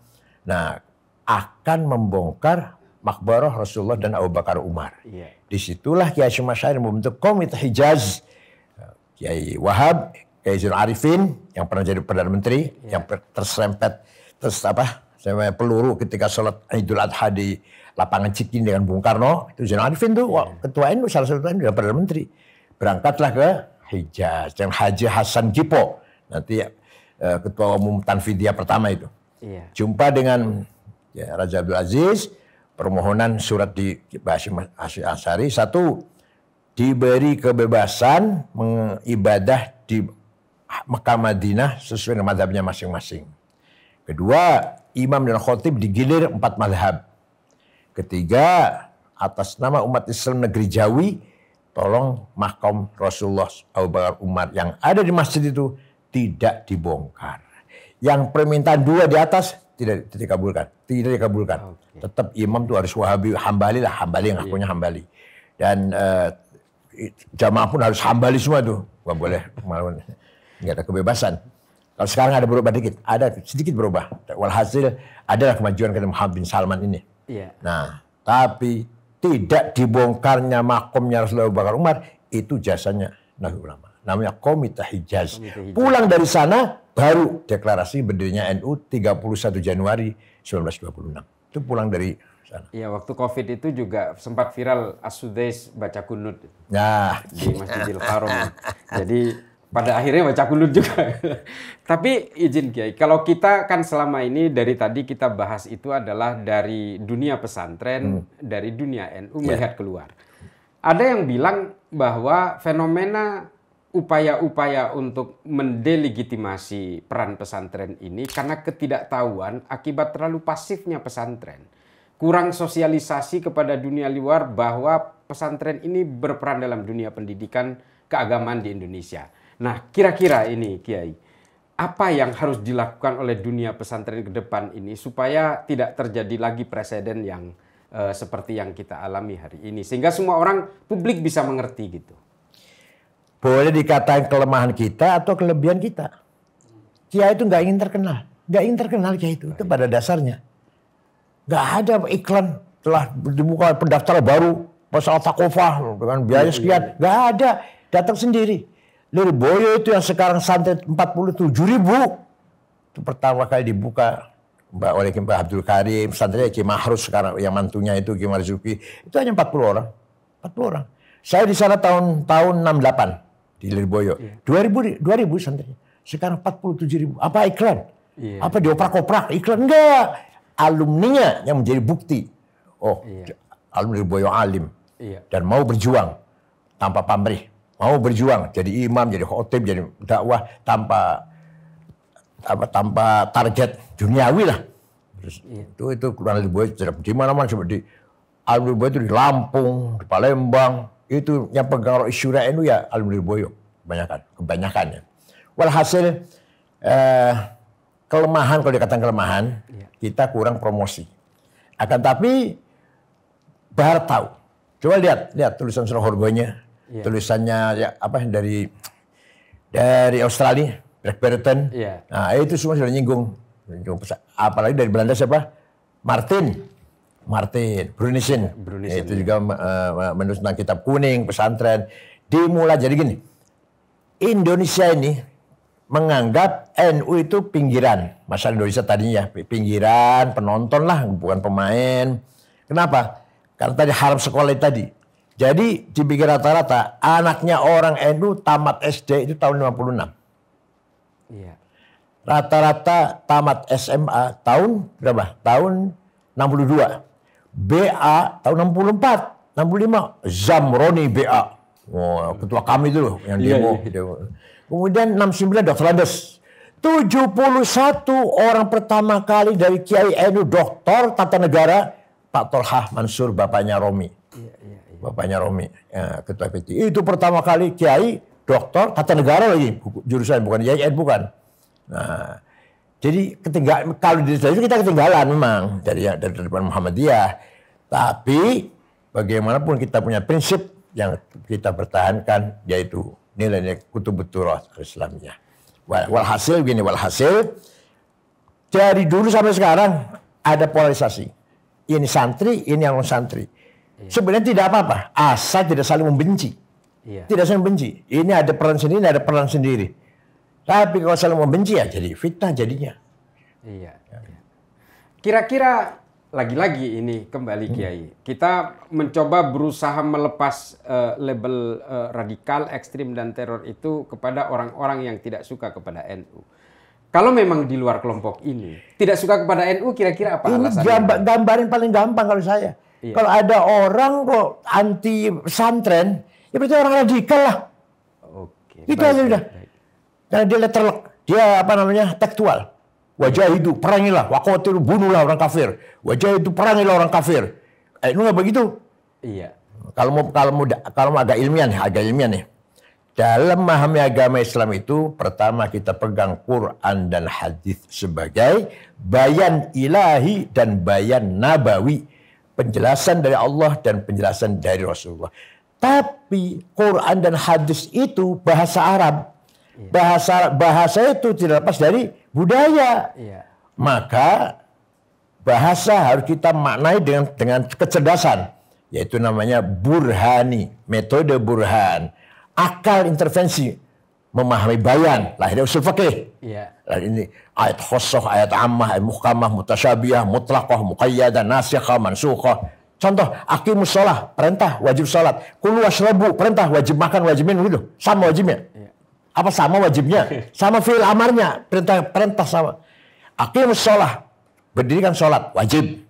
Nah, akan membongkar makbarah Rasulullah dan Abu Bakar Umar. Yeah. Disitulah Kiai Hasyim Asy'ari membentuk Komite Hijaz. Kiai Wahab, Kiai Zainul Arifin yang pernah jadi Perdana Menteri, yang terserempet peluru ketika sholat Idul Adha di lapangan Cikini dengan Bung Karno. Itu Zainul Arifin tuh ketua NU, salah satu NU, Perdana Menteri. Berangkatlah ke Hijaz dan Haji Hasan Gipo, nanti ketua umum Tanfidiyah pertama itu. Iya. Jumpa dengan Raja Abdul Aziz, permohonan surat di Hasyim Asy'ari. Satu, diberi kebebasan mengibadah di Mekah Madinah sesuai dengan mazhabnya masing-masing. Kedua, imam dan khotib digilir 4 mazhab. Ketiga, atas nama umat Islam negeri Jawi, tolong makam Rasulullah Abu Bakar Umar yang ada di masjid itu tidak dibongkar. Yang permintaan 2 di atas tidak dikabulkan. Tidak dikabulkan. Okay. Tetap imam itu harus Wahabi, Hambali lah. Hambali yang ngakunya Hambali. Dan jamaah pun harus Hambali semua tuh. Nggak boleh melawan. Nggak ada kebebasan. Kalau sekarang ada berubah dikit. Ada sedikit berubah. Walhasil adalah kemajuan kata Muhammad bin Salman ini. Yeah. Nah, tapi tidak dibongkarnya makomnya Rasulullah Abu Bakar Umar, itu jasanya Nahdlatul Ulama. Namanya Komite Hijaz. Pulang dari sana, baru deklarasi berdirinya NU 31 Januari 1926. Itu pulang dari sana. Iya, waktu COVID itu juga sempat viral As-Sudais baca kunut di Masjidil Haram. Jadi pada akhirnya baca kunut juga. Tapi izin Kiai, kalau kita kan selama ini dari tadi kita bahas itu adalah dari dunia pesantren, dari dunia NU melihat keluar. Ada yang bilang bahwa fenomena upaya-upaya untuk mendelegitimasi peran pesantren ini karena ketidaktahuan akibat terlalu pasifnya pesantren. Kurang sosialisasi kepada dunia luar bahwa pesantren ini berperan dalam dunia pendidikan keagamaan di Indonesia. Nah, kira-kira ini Kiai, apa yang harus dilakukan oleh dunia pesantren ke depan ini supaya tidak terjadi lagi presiden yang seperti yang kita alami hari ini, sehingga semua orang publik bisa mengerti gitu. Boleh dikatakan kelemahan kita atau kelebihan kita. Kiai itu nggak ingin terkenal, Kiai itu pada dasarnya. Nggak ada iklan telah dibuka pendaftaran baru pasal takofah dengan biaya sekian, nggak ada, datang sendiri. Lirboyo itu yang sekarang santri 47.000 itu pertama kali dibuka oleh Mbak Abdul Karim, santrinya Ki Mahrus sekarang yang mantunya itu Ki Marzuki, itu hanya 40 orang. Saya di sana tahun 68 di Lirboyo. 2000 santrinya. Sekarang 47.000. Apa iklan? Apa dioprak-oprak? Iklan enggak. Alumninya yang menjadi bukti. Alumni Lirboyo alim dan mau berjuang tanpa pamrih. Mau berjuang jadi imam, jadi khotib, jadi dakwah tanpa target duniawi lah. Terus itu kurang lebih di mana-mana seperti alumni Lirboyo itu di Lampung, di Palembang, itu yang pegang isyura NU ya alumni Lirboyo kebanyakan ya. Walhasil kelemahan, kalau dikatakan kelemahan, kita kurang promosi. Akan tapi Bahar tahu. Coba lihat tulisan Surah Horgonya. Tulisannya dari Australia, Blackberry. Nah, itu semua sudah nyinggung. Apalagi dari Belanda siapa? Martin Brunissen. Itu juga menulis tentang kitab kuning, pesantren. Dimulai jadi gini. Indonesia ini menganggap NU itu pinggiran. Masyarakat Indonesia tadinya pinggiran, penonton lah, bukan pemain. Kenapa? Karena tadi harap sekolah tadi. Jadi dipikir rata-rata anaknya orang NU tamat SD itu tahun 56. Rata-rata tamat SMA tahun berapa? Tahun 62. BA tahun 64, 65. Zamroni BA. Ketua kami itu loh yang demo. Kemudian 69 Dr. Landes. 71 orang pertama kali dari Kiai NU Doktor Tata Negara Pak Tolhah Mansur, bapaknya Romi. Bapaknya Romi, ketua PT. Itu pertama kali Kiai Doktor Tata Negara lagi jurusan, bukan IAIN, bukan. Nah, jadi kalau di situ kita ketinggalan memang dari depan Muhammadiyah. Tapi bagaimanapun kita punya prinsip yang kita pertahankan, yaitu nilai-nilai Kutubutur Islamiyah. Walhasil dari dulu sampai sekarang ada polarisasi. Ini santri, ini yang non santri. Sebenarnya tidak apa-apa, asal tidak saling membenci. Tidak saling membenci. Ini ada peran sendiri, ini ada peran sendiri. Tapi kalau saling membenci ya jadi fitnah jadinya. Kira-kira lagi-lagi ini kembali Kiai, kita mencoba berusaha melepas label radikal, ekstrim dan teror itu kepada orang-orang yang tidak suka kepada NU. Kalau memang di luar kelompok ini tidak suka kepada NU, kira-kira apa alasannya? Gambarin paling gampang kalau saya. Iya. Kalau ada orang kok anti pesantren, ya berarti orang radikal lah. Oke. Itu aja udah. Karena dia letterlock, dia apa namanya tekstual. Wajah itu perangilah, waqatilu bunuhlah orang kafir. Wajah itu perangilah orang kafir. Itu nggak begitu? Iya. Kalau mau agak ilmiah nih. Dalam memahami agama Islam itu, pertama kita pegang Quran dan hadis sebagai bayan ilahi dan bayan nabawi, penjelasan dari Allah dan penjelasan dari Rasulullah. Tapi Quran dan hadis itu bahasa Arab. Bahasa itu tidak lepas dari budaya. Iya. Maka bahasa harus kita maknai dengan kecerdasan, yaitu namanya burhani, metode burhan, akal intervensi, memahami bayan, lahirnya usul fikih. Iya. Ini ayat khosoh, ayat ammah, ayat muhkamah, mutasyabiyah, mutlaqah, muqayyadah, nasikhah, mansukhah. Contoh, aqimus shalah, perintah, wajib salat. Kulu washrabu, perintah, wajib makan, wajib minum, gitu. Sama wajibnya. Iya. Apa sama wajibnya? Sama fi'il amarnya, perintah sama. Aqimus shalah, berdirikan sholat, wajib.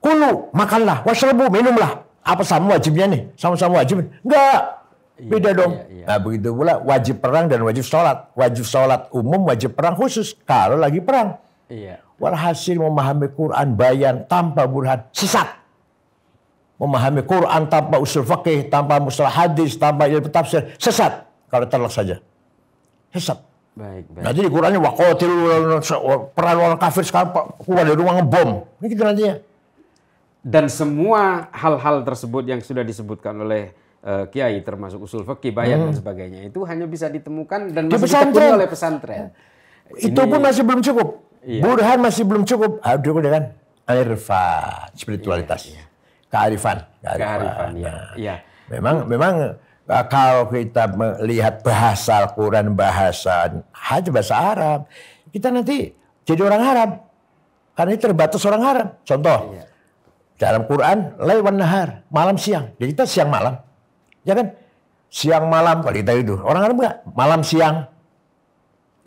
Kulu, makanlah, washrabu, minumlah. Apa sama wajibnya nih? Sama-sama wajib? Enggak. Beda dong. Iya. Nah begitu pula wajib perang dan wajib sholat. Wajib sholat umum, wajib perang khusus. Kalau lagi perang. Iya. Walhasil memahami Quran bayan tanpa burhan, sesat. Memahami Quran tanpa usul fikih, tanpa mustalah hadis, tanpa ilmu tafsir, sesat. Kalau terlak saja. Sesat. Baik. Nanti di Qurannya waqatilu perang orang kafir sekarang keluar dari rumah ngebom. Ini gitu nantinya. Dan semua hal-hal tersebut yang sudah disebutkan oleh Kiai, termasuk usul fikih, bayan dan sebagainya, itu hanya bisa ditemukan dan masih ditekuni oleh pesantren. Itu pun masih belum cukup. Iya. Burhan masih belum cukup. Harus diukur dengan irfan, spiritualitas. Iya. Kearifan. Ya. Iya. Memang kalau kita melihat bahasa Al-Quran, bahasa Arab, kita nanti jadi orang Arab. Karena ini terbatas orang Arab. Contoh, dalam Quran, lail wan nahar, malam siang. Jadi kita siang malam. Ya kan? Siang malam, kalau kita itu. Orang Arab enggak? Malam siang.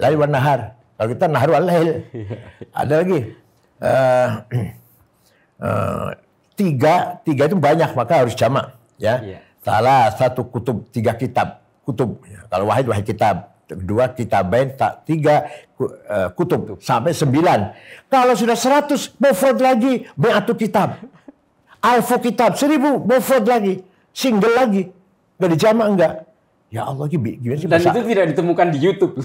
Lail wan nahar. Kalau kita nahar wal lail. Ada lagi. Tiga itu banyak, maka harus jamak. Ya. Salah satu kutub, 3 kitab. Kutub. Kalau wahid kitab. 2 kitabain, 3 kutub. Sampai 9. Kalau sudah 100, mufrad lagi. Mi'atu kitab. Alfu kitab. 1000, mufrad lagi. Single lagi. Nggak dijamak enggak. Ya Allah, gimana sih? Dan itu tidak ditemukan di YouTube.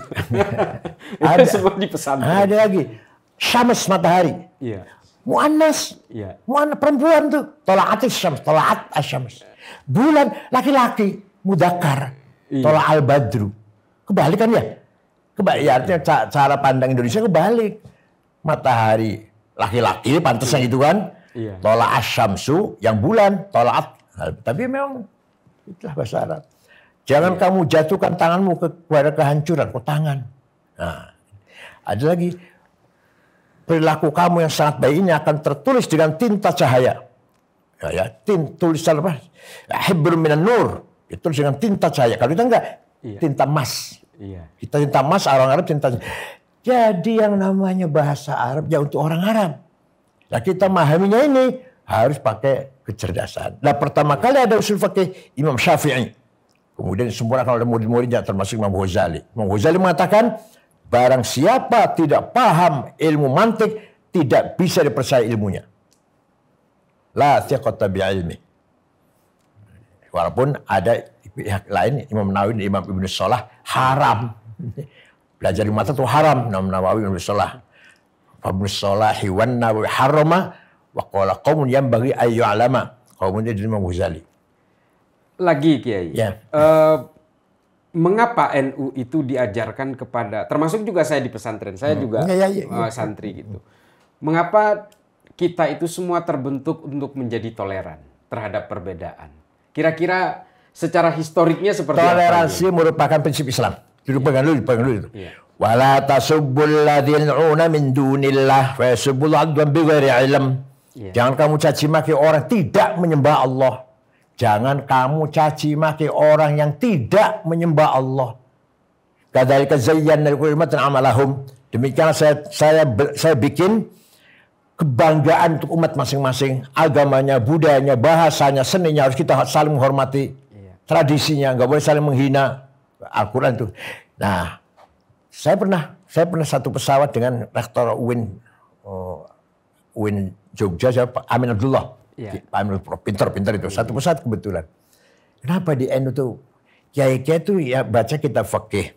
Ada. Semua di pesantren. Ada lagi. Syams, matahari. Iya. Mu'annas. Iya. Mu'annas, perempuan tuh. Tola'atis syams. Tola'at asyams. Bulan, laki-laki. Mudakar. Iya. Tola'al badru. Kebalik kan ya? Ya, artinya cara pandang Indonesia kebalik. Matahari laki-laki, pantasnya gitu kan? Iya. Tola'at syamsu, yang bulan. Tola'at. Tapi memang itulah bahasa Arab. Jangan kamu jatuhkan tanganmu kepada kehancuran. Tangan. Nah, ada lagi. Perilaku kamu yang sangat baik ini akan tertulis dengan tinta cahaya. Tulisan apa? Hibrun minan nur. Ditulis dengan tinta cahaya. Kalau kita enggak, tinta emas. Iya. Kita tinta emas, orang Arab tinta. Jadi yang namanya bahasa Arab ya untuk orang Arab. Nah kita memahaminya ini harus pakai kecerdasan. Nah pertama kali ada usul fikih Imam Syafi'i. Kemudian semua kalau ada murid-muridnya termasuk Imam Ghazali. Imam Ghazali mengatakan barang siapa tidak paham ilmu mantik tidak bisa dipercaya ilmunya. La thiqata bi'ilmi. Walaupun ada pihak lain Imam Nawawi dan Imam Ibnu Shalah haram. Belajar di mata itu haram. Imam Nawawi Ibnu Shalah. Ibnu Shalah wan Nawawi harama wa qala qaumun yanbaghi ay yu'lama. Qaumun dari Imam Ghazali. Lagi Kiai. Ya. Mengapa NU itu diajarkan kepada, termasuk juga saya di pesantren, saya juga santri gitu. Mengapa kita itu semua terbentuk untuk menjadi toleran terhadap perbedaan? Kira-kira secara historiknya seperti toleransi apa? Merupakan prinsip Islam. Pegang dulu itu. Iya. Wala tasubbul ladzina min dunillah fa yasubbul 'adwan bighairi ilm. Iya. Jangan kamu caci maki orang tidak menyembah Allah. Jangan kamu caci maki orang yang tidak menyembah Allah. Kadzalika zayyana likulli ummatin amalahum. Demikian saya bikin kebanggaan untuk umat masing-masing, agamanya, budayanya, bahasanya, seninya harus kita saling menghormati. Iya. Tradisinya nggak boleh saling menghina. Al-Quran itu. Nah, saya pernah satu pesawat dengan rektor UIN Jogja, Pak Amin Abdullah. Iya. Pak Amin pintar itu. Satu pesawat kebetulan. Kenapa di NU tuh kiai-kiai itu ya baca kitab fikih,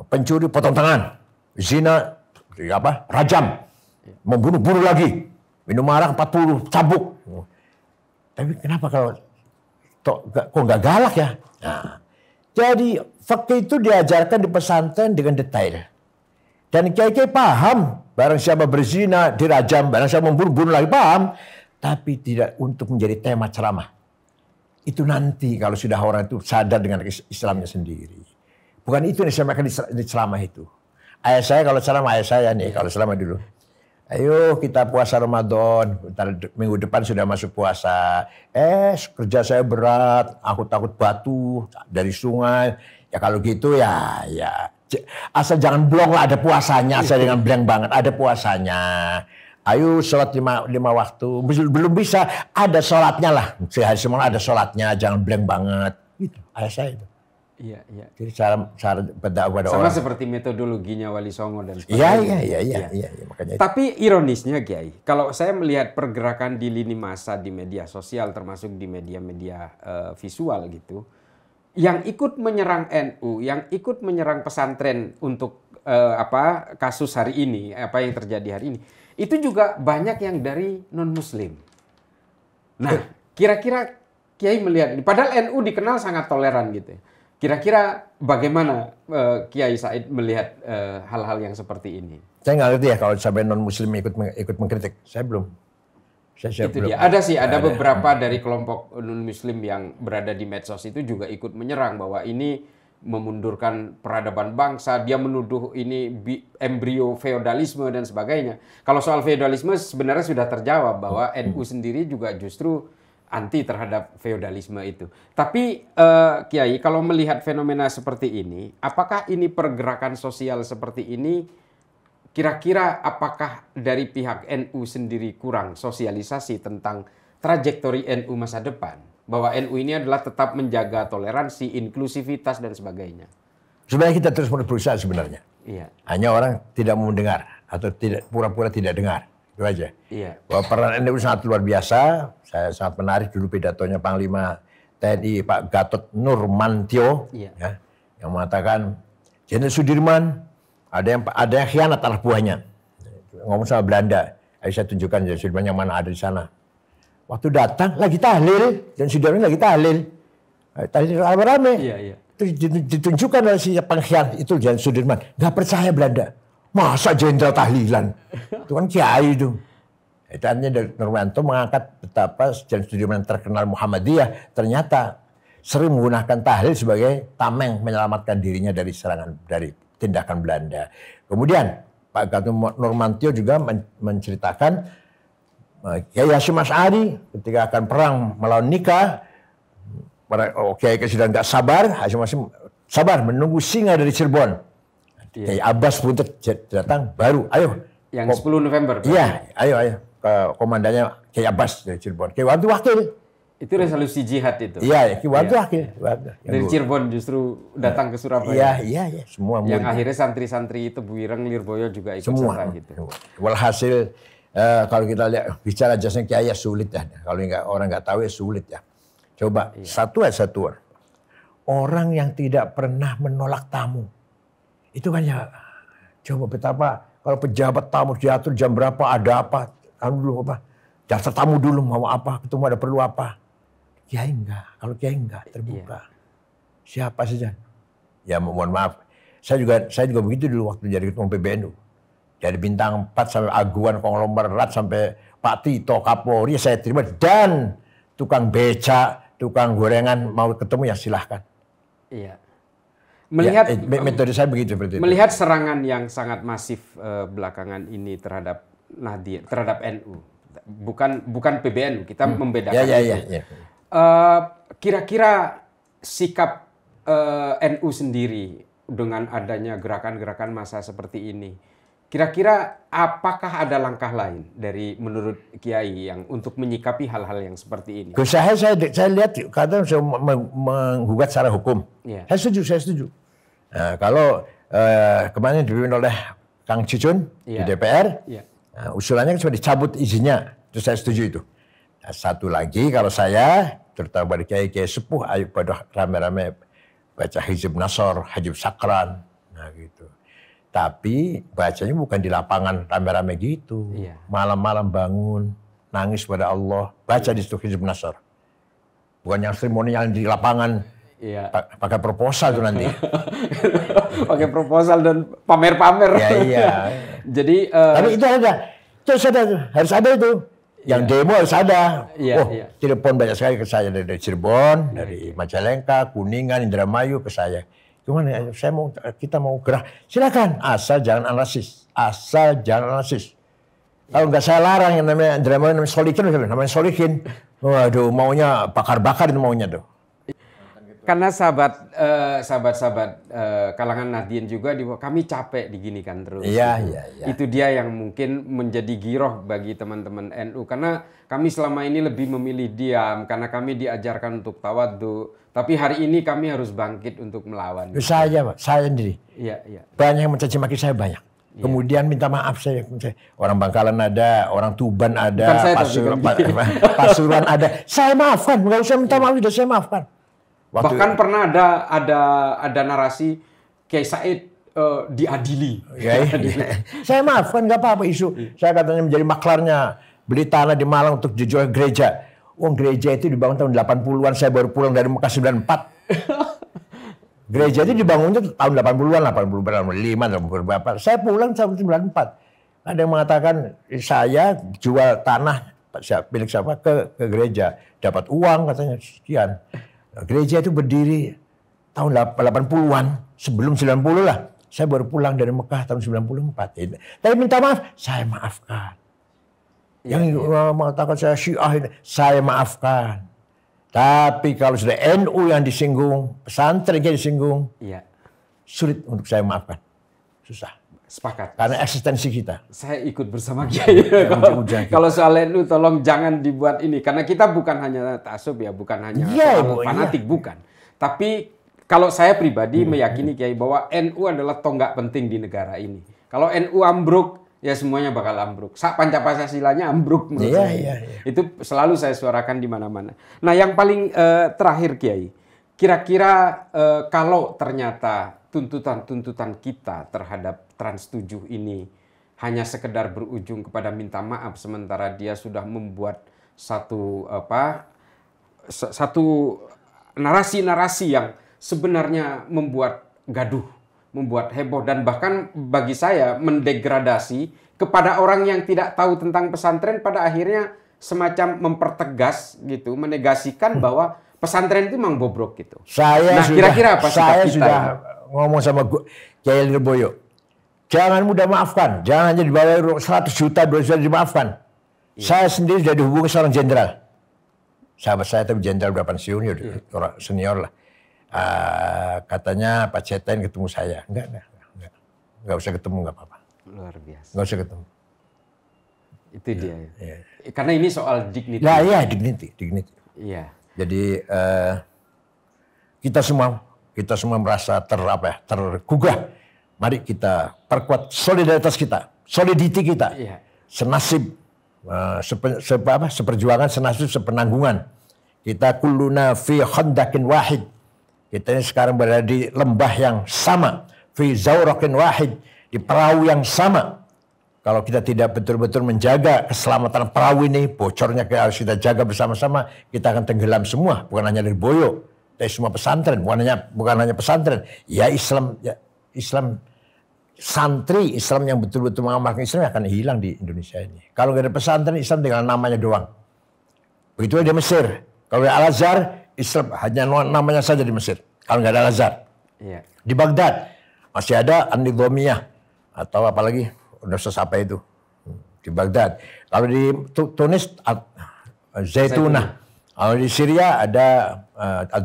pencuri potong tangan, zina rajam. Membunuh lagi, minum arak 40 cambuk. Tapi kenapa kok nggak galak ya? Nah, jadi fikih itu diajarkan di pesantren dengan detail. Dan kiai-kiai paham, barang siapa berzina dirajam, barang siapa membunuh lagi paham, tapi tidak untuk menjadi tema ceramah. Itu nanti kalau sudah orang itu sadar dengan Islamnya sendiri. Bukan itu yang disamakan di ceramah itu. Ayah saya kalau ceramah ayah saya nih, kalau ceramah dulu. Ayo kita puasa Ramadan, minggu depan sudah masuk puasa. Kerja saya berat, aku takut batu dari sungai. Ya kalau gitu ya asal jangan blong lah, ada puasanya. Asal jangan blank banget, ada puasanya. Ayo sholat lima waktu. Belum bisa, ada sholatnya lah. Sehari semalam ada sholatnya, jangan blank banget. Gitu, ayah saya itu. Iya, iya. Jadi cara berdakwah pada Sama orang. seperti metodologinya Wali Songo dan sebagainya. Iya, makanya itu. Tapi ironisnya Kiai, kalau saya melihat pergerakan di lini massa di media sosial termasuk di media-media visual gitu, yang ikut menyerang NU, yang ikut menyerang pesantren untuk kasus hari ini, apa yang terjadi hari ini, itu juga banyak yang dari non-Muslim. Nah, kira-kira Kiai melihat, padahal NU dikenal sangat toleran gitu ya. Kira-kira bagaimana Kiai Said melihat hal-hal yang seperti ini? Saya nggak ngerti ya kalau sampai non-Muslim ikut mengkritik. Saya belum. Saya Itu belum. dia. Ada beberapa dari kelompok non-Muslim yang berada di medsos itu juga ikut menyerang bahwa ini memundurkan peradaban bangsa. Dia menuduh ini embrio feodalisme dan sebagainya. Kalau soal feodalisme sebenarnya sudah terjawab bahwa NU sendiri juga justru anti terhadap feodalisme itu. Tapi Kiai, kalau melihat fenomena seperti ini, apakah ini pergerakan sosial seperti ini, kira-kira apakah dari pihak NU sendiri kurang sosialisasi tentang trajektori NU masa depan? Bahwa NU ini adalah tetap menjaga toleransi, inklusivitas, dan sebagainya. Sebenarnya kita terus berusaha sebenarnya. Iya. Hanya orang tidak mau mendengar atau tidak pura-pura tidak dengar. Itu aja. Iya. Bahwa peran NU sangat luar biasa. Saya sangat menarik dulu pidatonya Panglima TNI Pak Gatot Nurmantio, Iya. ya, yang mengatakan Jenderal Sudirman ada yang khianat anak buahnya. Ngomong sama Belanda. Ayo saya tunjukkan Jenderal Sudirman yang mana ada di sana. Waktu datang lagi tahlil, dan Sudirman lagi tahlil. Tahlil rame-rame. Iya. Terus ditunjukkan oleh si pengkhianat itu Jenderal Sudirman. Nggak percaya Belanda. Masa jenderal tahlilan? Itu kan kiai itu. Itu artinya dari Nurmanto mengangkat betapa Jenderal Sudirman terkenal Muhammadiyah ternyata sering menggunakan tahlil sebagai tameng menyelamatkan dirinya dari serangan, dari tindakan Belanda. Kemudian Pak Gatot Nurmantio juga menceritakan Kiai Hasyim Asy'ari ketika akan perang melawan Nika, Kiai sudah nggak sabar, Hasyim sabar menunggu singa dari Cirebon. Kiai Abbas pun datang baru, ayo. Yang 10 November. Iya, ayo. Komandannya Kiai Abbas dari Cirebon. Kiai Wantu wakil. Itu resolusi jihad itu. Iya, Kiai Wantu wakil. Dari Cirebon justru datang ke Surabaya. Iya, semua. Yang akhirnya santri-santri itu Bu Ireng, Lirboyo juga ikut semua. serta gitu. Walhasil kalau kita lihat bicara jasanya Kiai ya sulit ya. Kalau orang nggak tahu ya sulit ya. Coba satu. Orang yang tidak pernah menolak tamu. Itu kan ya, coba betapa kalau pejabat tamu diatur jam berapa, ada apa, dulu apa, daftar tamu dulu mau apa, ketemu ada perlu apa. Kiai enggak, kalau Kiai enggak terbuka. Siapa saja. Ya mohon maaf, saya juga begitu dulu waktu jadi ketua PBNU. Dari bintang 4 sampai Aguan Konglomerat sampai Pak Tito Kapolri saya terima, dan tukang beca, tukang gorengan mau ketemu ya silahkan. Iya. Melihat metode saya begitu seperti itu. Melihat serangan yang sangat masif belakangan ini terhadap NU bukan PBNU, kita membedakan itu. Kira-kira sikap NU sendiri dengan adanya gerakan-gerakan massa seperti ini, kira-kira apakah ada langkah lain dari menurut Kiai yang untuk menyikapi hal-hal yang seperti ini? Saya lihat kadang saya menggugat secara hukum. Saya setuju. Nah, kalau kemarin dipimpin oleh Kang Cicun di DPR, usulannya sudah dicabut izinnya, itu saya setuju itu. Nah, satu lagi, kalau saya terutama dari kiai-kiai sepuh, ayo pada rame-rame baca Hizib Nasr, Hizib Sakran, nah gitu. Tapi bacanya bukan di lapangan rame-rame gitu. Malam-malam bangun, nangis pada Allah, baca di situ Hizib Nasr. Bukan yang seremonial di lapangan, pakai proposal tuh nanti. Pakai proposal dan pamer-pamer. Jadi, tapi itu ada. Harus ada itu. Yang demo harus ada. Telepon banyak sekali ke saya dari Cirebon, dari Majalengka, Kuningan, Indramayu ke saya. Gimana? Kita mau gerak. Silakan, asal jangan analisis. Kalau nggak saya larang yang namanya Indramayu, namanya Solikin. Waduh, maunya bakar-bakar itu maunya tuh. Karena sahabat-sahabat kalangan Nahdien juga kami capek diginikan terus. Itu dia yang mungkin menjadi giroh bagi teman-teman NU, karena kami selama ini lebih memilih diam karena kami diajarkan untuk tawadhu. Tapi hari ini kami harus bangkit untuk melawan. Saya sendiri. Banyak yang mencaci maki saya banyak. Kemudian minta maaf saya. Orang Bangkalan ada, orang Tuban ada, Pasuruan ada. Saya maafkan, nggak usah minta maaf, sudah saya maafkan. Bahkan pernah ada narasi Kiai Said diadili. Saya maafkan, nggak apa-apa isu. Saya katanya menjadi maklarnya, beli tanah di Malang untuk dijual gereja. Gereja itu dibangun tahun 80-an, saya baru pulang dari Mekah 94. Gereja itu dibangunnya tahun 80-an, 85, berapa. Saya pulang tahun 94. Ada yang mengatakan saya jual tanah milik siapa ke gereja, dapat uang katanya sekian. Gereja itu berdiri tahun 80-an, sebelum 90 lah. Saya baru pulang dari Mekah tahun 94. Tapi minta maaf, saya maafkan. Yang mengatakan saya Syiah ini, saya maafkan. Tapi kalau sudah NU yang disinggung, pesantren yang disinggung, sulit untuk saya maafkan. Susah. Sepakat. Karena eksistensi kita. Saya ikut bersama Kiai. Kalau soal NU tolong jangan dibuat ini. Karena kita bukan hanya taksub ya, bukan hanya fanatik, bukan. Tapi kalau saya pribadi meyakini Kiai bahwa NU adalah tonggak penting di negara ini. Kalau NU ambruk, ya semuanya bakal ambruk. Pancasila-nya ambruk menurut saya. Itu selalu saya suarakan di mana-mana. Nah, yang paling terakhir Kiai, kira-kira kalau ternyata tuntutan-tuntutan kita terhadap Trans 7 ini hanya sekedar berujung kepada minta maaf, sementara dia sudah membuat satu narasi-narasi yang sebenarnya membuat gaduh, membuat heboh, dan bahkan bagi saya mendegradasi kepada orang yang tidak tahu tentang pesantren, pada akhirnya semacam mempertegas gitu, menegasikan bahwa pesantren itu memang bobrok gitu. Kira-kira apa sikap kita? Saya sudah ngomong sama Kiai Lirboyo, jangan mudah maafkan, jangan hanya dibayar 100 juta, 200 juta dimaafkan. Saya sendiri sudah dihubungi seorang jenderal. Sahabat saya tapi jenderal udah pensiun, orang senior lah. Katanya Pak Cetain ketemu saya. Enggak usah ketemu, enggak apa-apa. Luar biasa. Enggak usah ketemu. Itu dia. Karena ini soal dignity. Dignity. Iya. Jadi kita semua merasa tergugah. Mari kita perkuat solidaritas kita, solidity kita. Senasib, seperjuangan, senasib, sepenanggungan. Kita kulluna fi khandakin wahid. Kita ini sekarang berada di lembah yang sama, fi zawrakin wahid, di perahu yang sama. Kalau kita tidak betul-betul menjaga keselamatan perahu ini, bocornya harus kita jaga bersama-sama, kita akan tenggelam semua, bukan hanya Lirboyo, tapi semua pesantren, bukan hanya pesantren. Islam santri Islam yang betul-betul mengamalkan Islam akan hilang di Indonesia ini. Kalau nggak ada pesantren, Islam tinggal namanya doang. Begitu di Mesir. Kalau ada Al-Azhar, Islam hanya namanya saja di Mesir. Kalau nggak ada Al-Azhar. Di Baghdad masih ada An-Nidhamiyah atau apalagi universitas apa itu di Baghdad. Kalau di Tunis Zaitunah. Kalau di Syria ada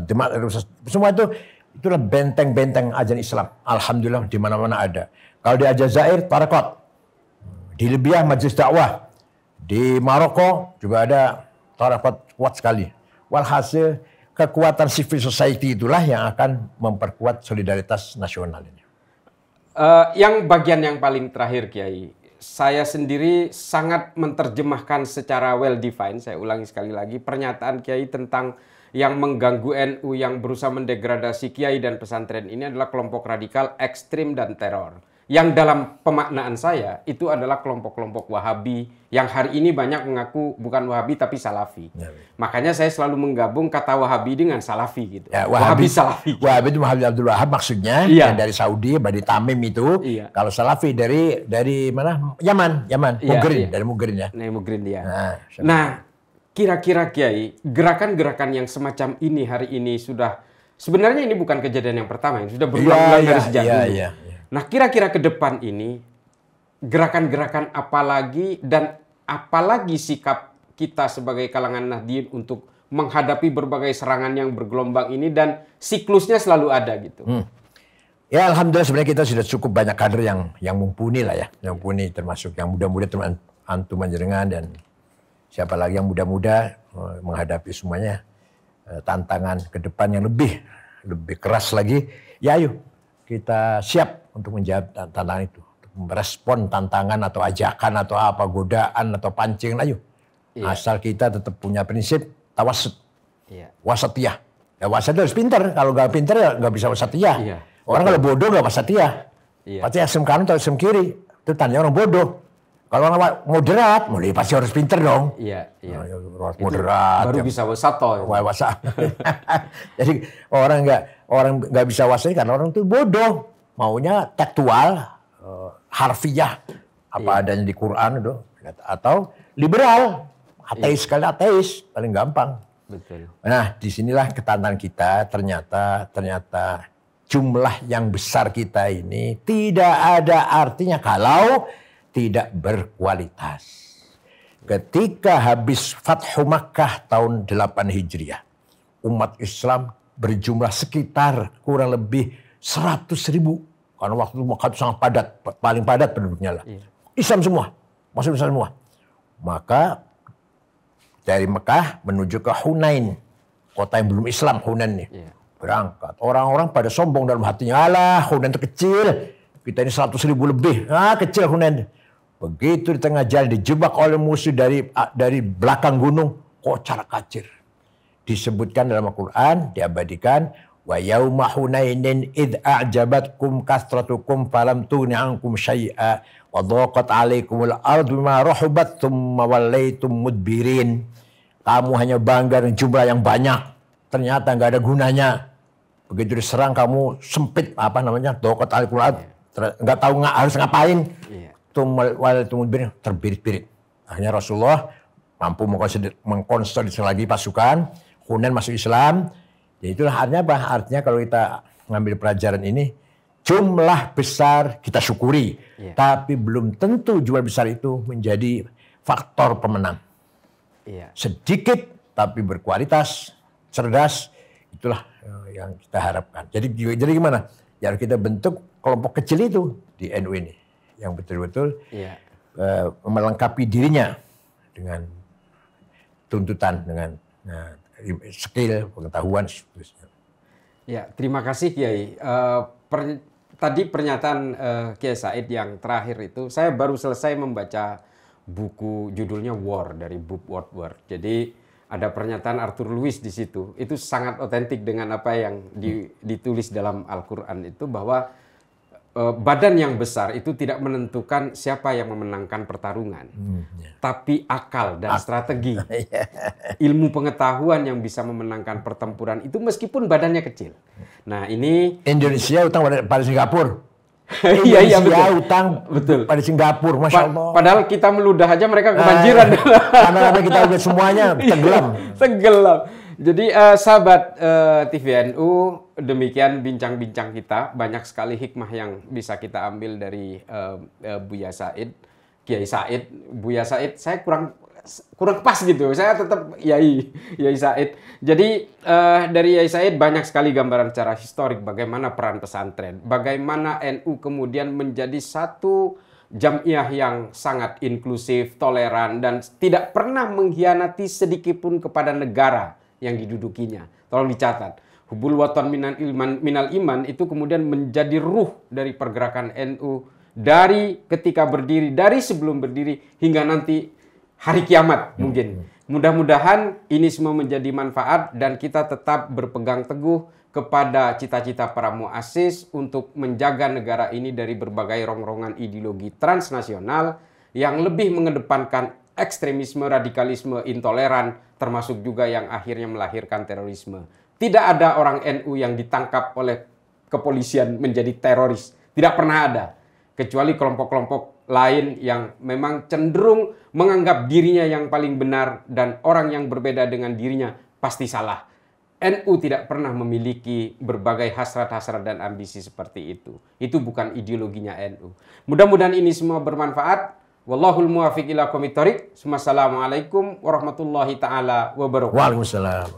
Demak, semua itulah benteng-benteng ajaran Islam. Alhamdulillah di mana-mana ada. Kalau di Aljazair Tarekat. Di Libya Majelis Dakwah. Di Maroko juga ada tarekat kuat sekali. Walhasil kekuatan civil society itulah yang akan memperkuat solidaritas nasional ini. Yang bagian yang paling terakhir, Kiai, saya sendiri sangat menerjemahkan secara well defined. Saya ulangi sekali lagi, pernyataan Kiai tentang yang mengganggu NU, yang berusaha mendegradasi Kiai dan pesantren ini adalah kelompok radikal, ekstrim, dan teror. Yang dalam pemaknaan saya itu adalah kelompok-kelompok Wahabi yang hari ini banyak mengaku bukan Wahabi tapi Salafi. Ya. Makanya saya selalu menggabung kata Wahabi dengan Salafi gitu. Ya, Wahabi Salafi. Wahabi itu Muhammad Abdul Wahab maksudnya, yang dari Saudi, dari Tamim itu. Iya. Kalau Salafi dari mana? Yaman, Mugrin, dari Mugrin ya. Mugrin dia. Nah, kira-kira Kiai, gerakan-gerakan yang semacam ini hari ini sudah, sebenarnya ini bukan kejadian yang pertama, yang sudah berulang-ulang dari sejak dulu. Nah, kira-kira ke depan ini, gerakan-gerakan apalagi dan apalagi sikap kita sebagai kalangan Nahdien untuk menghadapi berbagai serangan yang bergelombang ini dan siklusnya selalu ada gitu. Ya, alhamdulillah sebenarnya kita sudah cukup banyak kader yang mumpuni lah ya. Yang mumpuni termasuk yang muda-muda teman antum panjenengan dan siapa lagi yang muda-muda menghadapi semuanya tantangan ke depan yang lebih keras lagi. Ya ayo kita siap untuk menjawab tantangan itu, untuk merespon tantangan atau ajakan atau apa, godaan atau pancingan, ayo. Iya. Asal kita tetap punya prinsip tawasud, wasatiyah. Ya wasatiyah harus pintar, kalau nggak pintar ya nggak bisa wasatiyah. Iya. Orang kalau bodoh nggak wasatiyah. Iya. Pasti ekstrem kanan atau ekstrem kiri, itu tandanya orang bodoh. Kalau orang moderat, pasti harus pintar dong. Iya. Moderat. Baru bisa wasato. Jadi orang nggak bisa wasatiyah karena orang itu bodoh. Maunya tekstual, harfiah, apa adanya di Quran itu, atau liberal, ateis sekali ateis, paling gampang. Betul. Nah, disinilah ketantangan kita. Ternyata jumlah yang besar kita ini tidak ada artinya kalau tidak berkualitas. Ketika habis Fathu Makkah tahun 8 Hijriah, umat Islam berjumlah sekitar kurang lebih 100.000, karena waktu itu Makkah itu sangat padat, paling padat penduduknya lah. Islam semua, masuk Islam semua. Maka dari Mekah menuju ke Hunain, kota yang belum Islam, Hunain nih. Berangkat. Orang-orang pada sombong dalam hatinya, alah Hunain itu kecil, kita ini 100.000 lebih, kecil Hunain. Begitu di tengah jalan dijebak oleh musuh dari belakang gunung, kocar kacir. Disebutkan dalam Al-Quran, diabadikan, wa yauma hunainin id a'jabatkum kasratukum falam tughni ankum syai'a wa dhaqat 'alaikumul ardu bima rahabat tsumma wallaitum mudbirin. Kamu hanya bangga dengan jumlah yang banyak, ternyata nggak ada gunanya. Begitu diserang kamu sempit, dhaqat 'alaikumul ardu, nggak tahu harus ngapain. Tsumma wallaitum mudbirin, terbirit-birit. Akhirnya Rasulullah mampu mengkonsolidasi lagi pasukan, Hunain masuk Islam. Ya itulah artinya apa? Artinya kalau kita ngambil pelajaran ini, jumlah besar kita syukuri. Tapi belum tentu jumlah besar itu menjadi faktor pemenang. Sedikit tapi berkualitas, cerdas, itulah yang kita harapkan. Jadi gimana? Ya kita bentuk kelompok kecil itu di NU ini. Yang betul-betul melengkapi dirinya dengan tuntutan, dengan skill, pengetahuan, seterusnya. Ya, terima kasih Kiai. Tadi pernyataan Kiai Said yang terakhir itu, saya baru selesai membaca buku judulnya War dari Bob Woodward. Jadi ada pernyataan Arthur Lewis di situ. Itu sangat otentik dengan apa yang ditulis dalam Al-Quran itu, bahwa badan yang besar itu tidak menentukan siapa yang memenangkan pertarungan, tapi akal dan strategi, ilmu pengetahuan yang bisa memenangkan pertempuran itu meskipun badannya kecil. Nah ini Indonesia utang pada Singapura. Iya betul. Utang pada Singapura, masya Allah. Padahal kita meludah aja mereka kebanjiran. Karena kita udah semuanya tenggelam. Jadi sahabat TVNU, demikian bincang-bincang kita. Banyak sekali hikmah yang bisa kita ambil dari Buya Said. Kiai Said, Buya Said, saya kurang pas gitu. Saya tetap Yai Said. Jadi dari Yai Said banyak sekali gambaran secara historik bagaimana peran pesantren, bagaimana NU kemudian menjadi satu jamiah yang sangat inklusif, toleran, dan tidak pernah mengkhianati sedikitpun kepada negara yang didudukinya. Tolong dicatat. Hubul watan minal iman itu kemudian menjadi ruh dari pergerakan NU dari ketika berdiri, dari sebelum berdiri hingga nanti hari kiamat mungkin. Mudah-mudahan ini semua menjadi manfaat dan kita tetap berpegang teguh kepada cita-cita para muassis untuk menjaga negara ini dari berbagai rongrongan ideologi transnasional yang lebih mengedepankan ekstremisme, radikalisme, intoleran, termasuk juga yang akhirnya melahirkan terorisme. Tidak ada orang NU yang ditangkap oleh kepolisian menjadi teroris. Tidak pernah ada. Kecuali kelompok-kelompok lain yang memang cenderung menganggap dirinya yang paling benar dan orang yang berbeda dengan dirinya pasti salah. NU tidak pernah memiliki berbagai hasrat-hasrat dan ambisi seperti itu. Itu bukan ideologinya NU. Mudah-mudahan ini semua bermanfaat. Wallahul muwaffiq ila aqwamit thoriq. Wassalamualaikum warahmatullahi taala wabarakatuh. Waalaikumsalam.